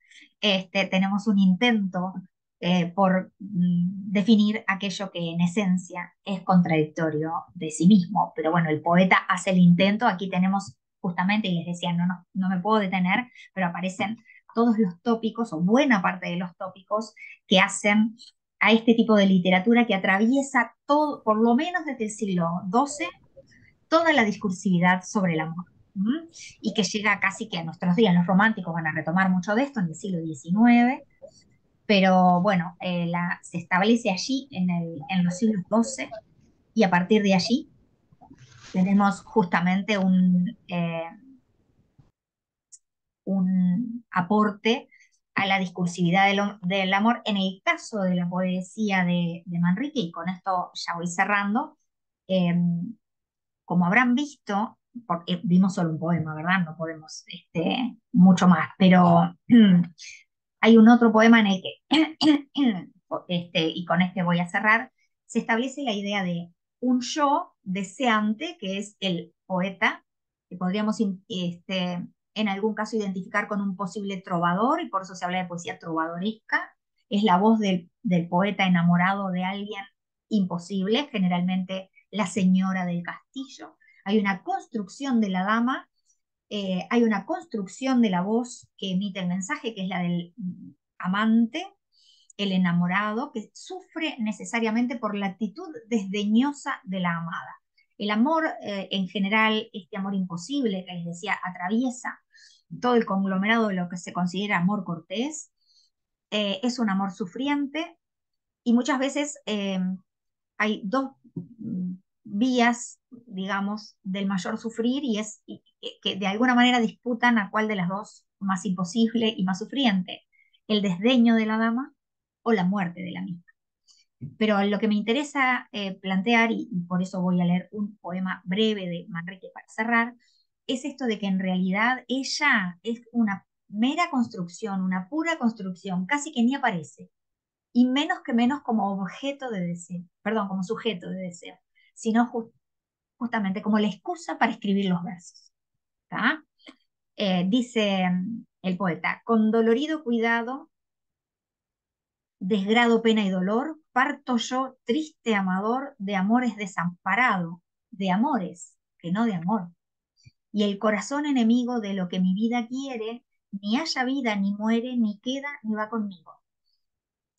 tenemos un intento por definir aquello que en esencia es contradictorio de sí mismo. Pero bueno, el poeta hace el intento, aquí tenemos justamente, y les decía, no me puedo detener, pero aparecen todos los tópicos, o buena parte de los tópicos, que hacen a este tipo de literatura que atraviesa todo, por lo menos desde el siglo XII, toda la discursividad sobre el amor. ¿Mm? Y que llega casi que a nuestros días. Los románticos van a retomar mucho de esto en el siglo XIX, pero bueno, se establece allí en los siglos XII, y a partir de allí tenemos justamente un aporte a la discursividad del amor en el caso de la poesía de Manrique, y con esto ya voy cerrando. eh, Como habrán visto, porque vimos solo un poema, ¿verdad? No podemos mucho más, pero hay un otro poema en el que, y con este voy a cerrar, se establece la idea de un yo deseante, que es el poeta, que podríamos en algún caso identificar con un posible trovador, y por eso se habla de poesía trovadoresca. Es la voz del poeta enamorado de alguien imposible, generalmente la señora del castillo. Hay una construcción de la dama, hay una construcción de la voz que emite el mensaje, que es la del amante, el enamorado, que sufre necesariamente por la actitud desdeñosa de la amada. El amor, en general, este amor imposible que les decía, atraviesa todo el conglomerado de lo que se considera amor cortés. Es un amor sufriente, y muchas veces hay dos vías, digamos, del mayor sufrir, y que de alguna manera disputan a cuál de las dos más imposible y más sufriente: el desdeño de la dama o la muerte de la misma. Pero lo que me interesa plantear, y por eso voy a leer un poema breve de Manrique para cerrar, es esto de que en realidad ella es una mera construcción, una pura construcción, casi que ni aparece, y menos que menos como objeto de deseo, perdón, como sujeto de deseo, sino justamente como la excusa para escribir los versos. ¿Tá? Dice el poeta: con dolorido cuidado, desgrado, pena y dolor, parto yo, triste amador, de amores desamparado, de amores, que no de amor. Y el corazón enemigo de lo que mi vida quiere, ni haya vida, ni muere, ni queda, ni va conmigo.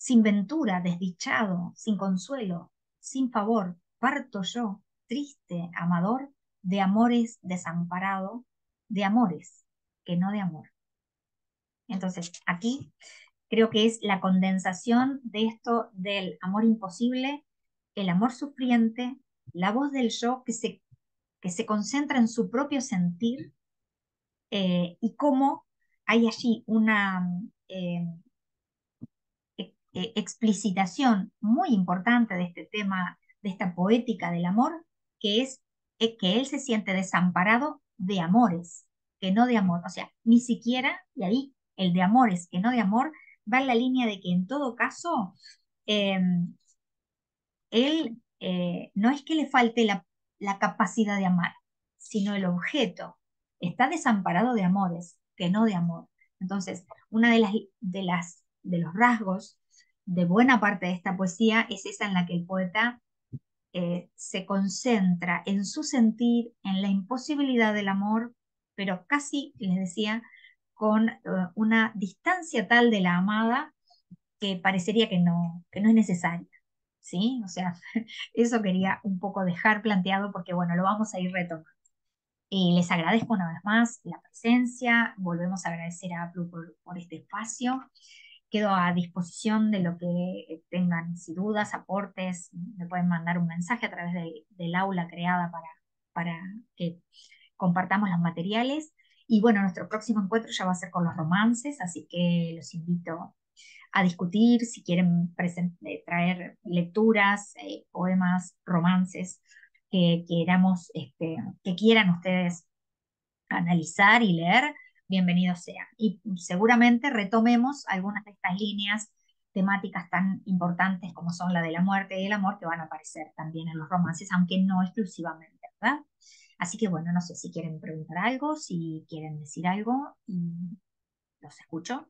sin ventura, desdichado, sin consuelo, sin favor, parto yo, triste, amador, de amores desamparado, de amores, que no de amor. Entonces, aquí creo que es la condensación de esto del amor imposible, el amor sufriente, la voz del yo que se concentra en su propio sentir, y cómo hay allí una explicitación muy importante de este tema, de esta poética del amor, que es que él se siente desamparado de amores, que no de amor. O sea, ni siquiera, y ahí el de amores, que no de amor, va en la línea de que en todo caso, eh, él no es que le falte la capacidad de amar, sino el objeto. Está desamparado de amores, que no de amor. Entonces, una de los rasgos de buena parte de esta poesía es esa en la que el poeta se concentra en su sentir, en la imposibilidad del amor, pero casi, les decía, con una distancia tal de la amada que parecería que no es necesaria, ¿sí? O sea, eso quería un poco dejar planteado porque, bueno, lo vamos a ir retomando. Y les agradezco una vez más la presencia, volvemos a agradecer a Aplu por este espacio. Quedo a disposición de lo que tengan, si dudas, aportes, me pueden mandar un mensaje a través del aula creada para que compartamos los materiales. Y bueno, nuestro próximo encuentro ya va a ser con los romances, así que los invito a discutir, si quieren traer lecturas, poemas, romances que queramos, que quieran ustedes analizar y leer, bienvenidos sean. Y seguramente retomemos algunas de estas líneas temáticas tan importantes como son la de la muerte y el amor, que van a aparecer también en los romances, aunque no exclusivamente, ¿verdad? Así que bueno, no sé si quieren preguntar algo, si quieren decir algo, y los escucho.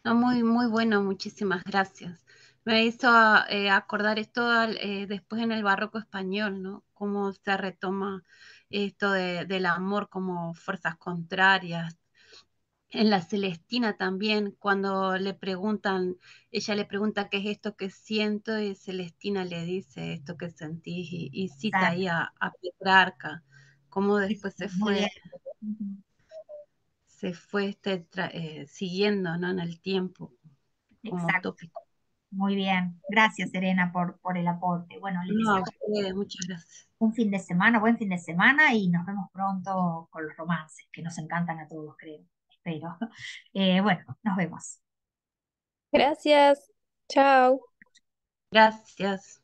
No, muy, muy bueno, muchísimas gracias. Me hizo acordar esto después en el barroco español, ¿no? Cómo se retoma esto del amor como fuerzas contrarias. En la Celestina también, cuando le preguntan, ella le pregunta qué es esto que siento y Celestina le dice esto que sentís y cita Exacto. ahí a Petrarca, cómo después Muy bien. Ujú. se fue siguiendo, ¿no? En el tiempo como Exacto. tópico. Muy bien. Gracias, Serena, por el aporte. Bueno, les No, a deseo ustedes, muchas gracias. un fin de semana, buen fin de semana y nos vemos pronto con los romances, que nos encantan a todos, creo. Espero. Bueno, nos vemos. Gracias. Chao. Gracias.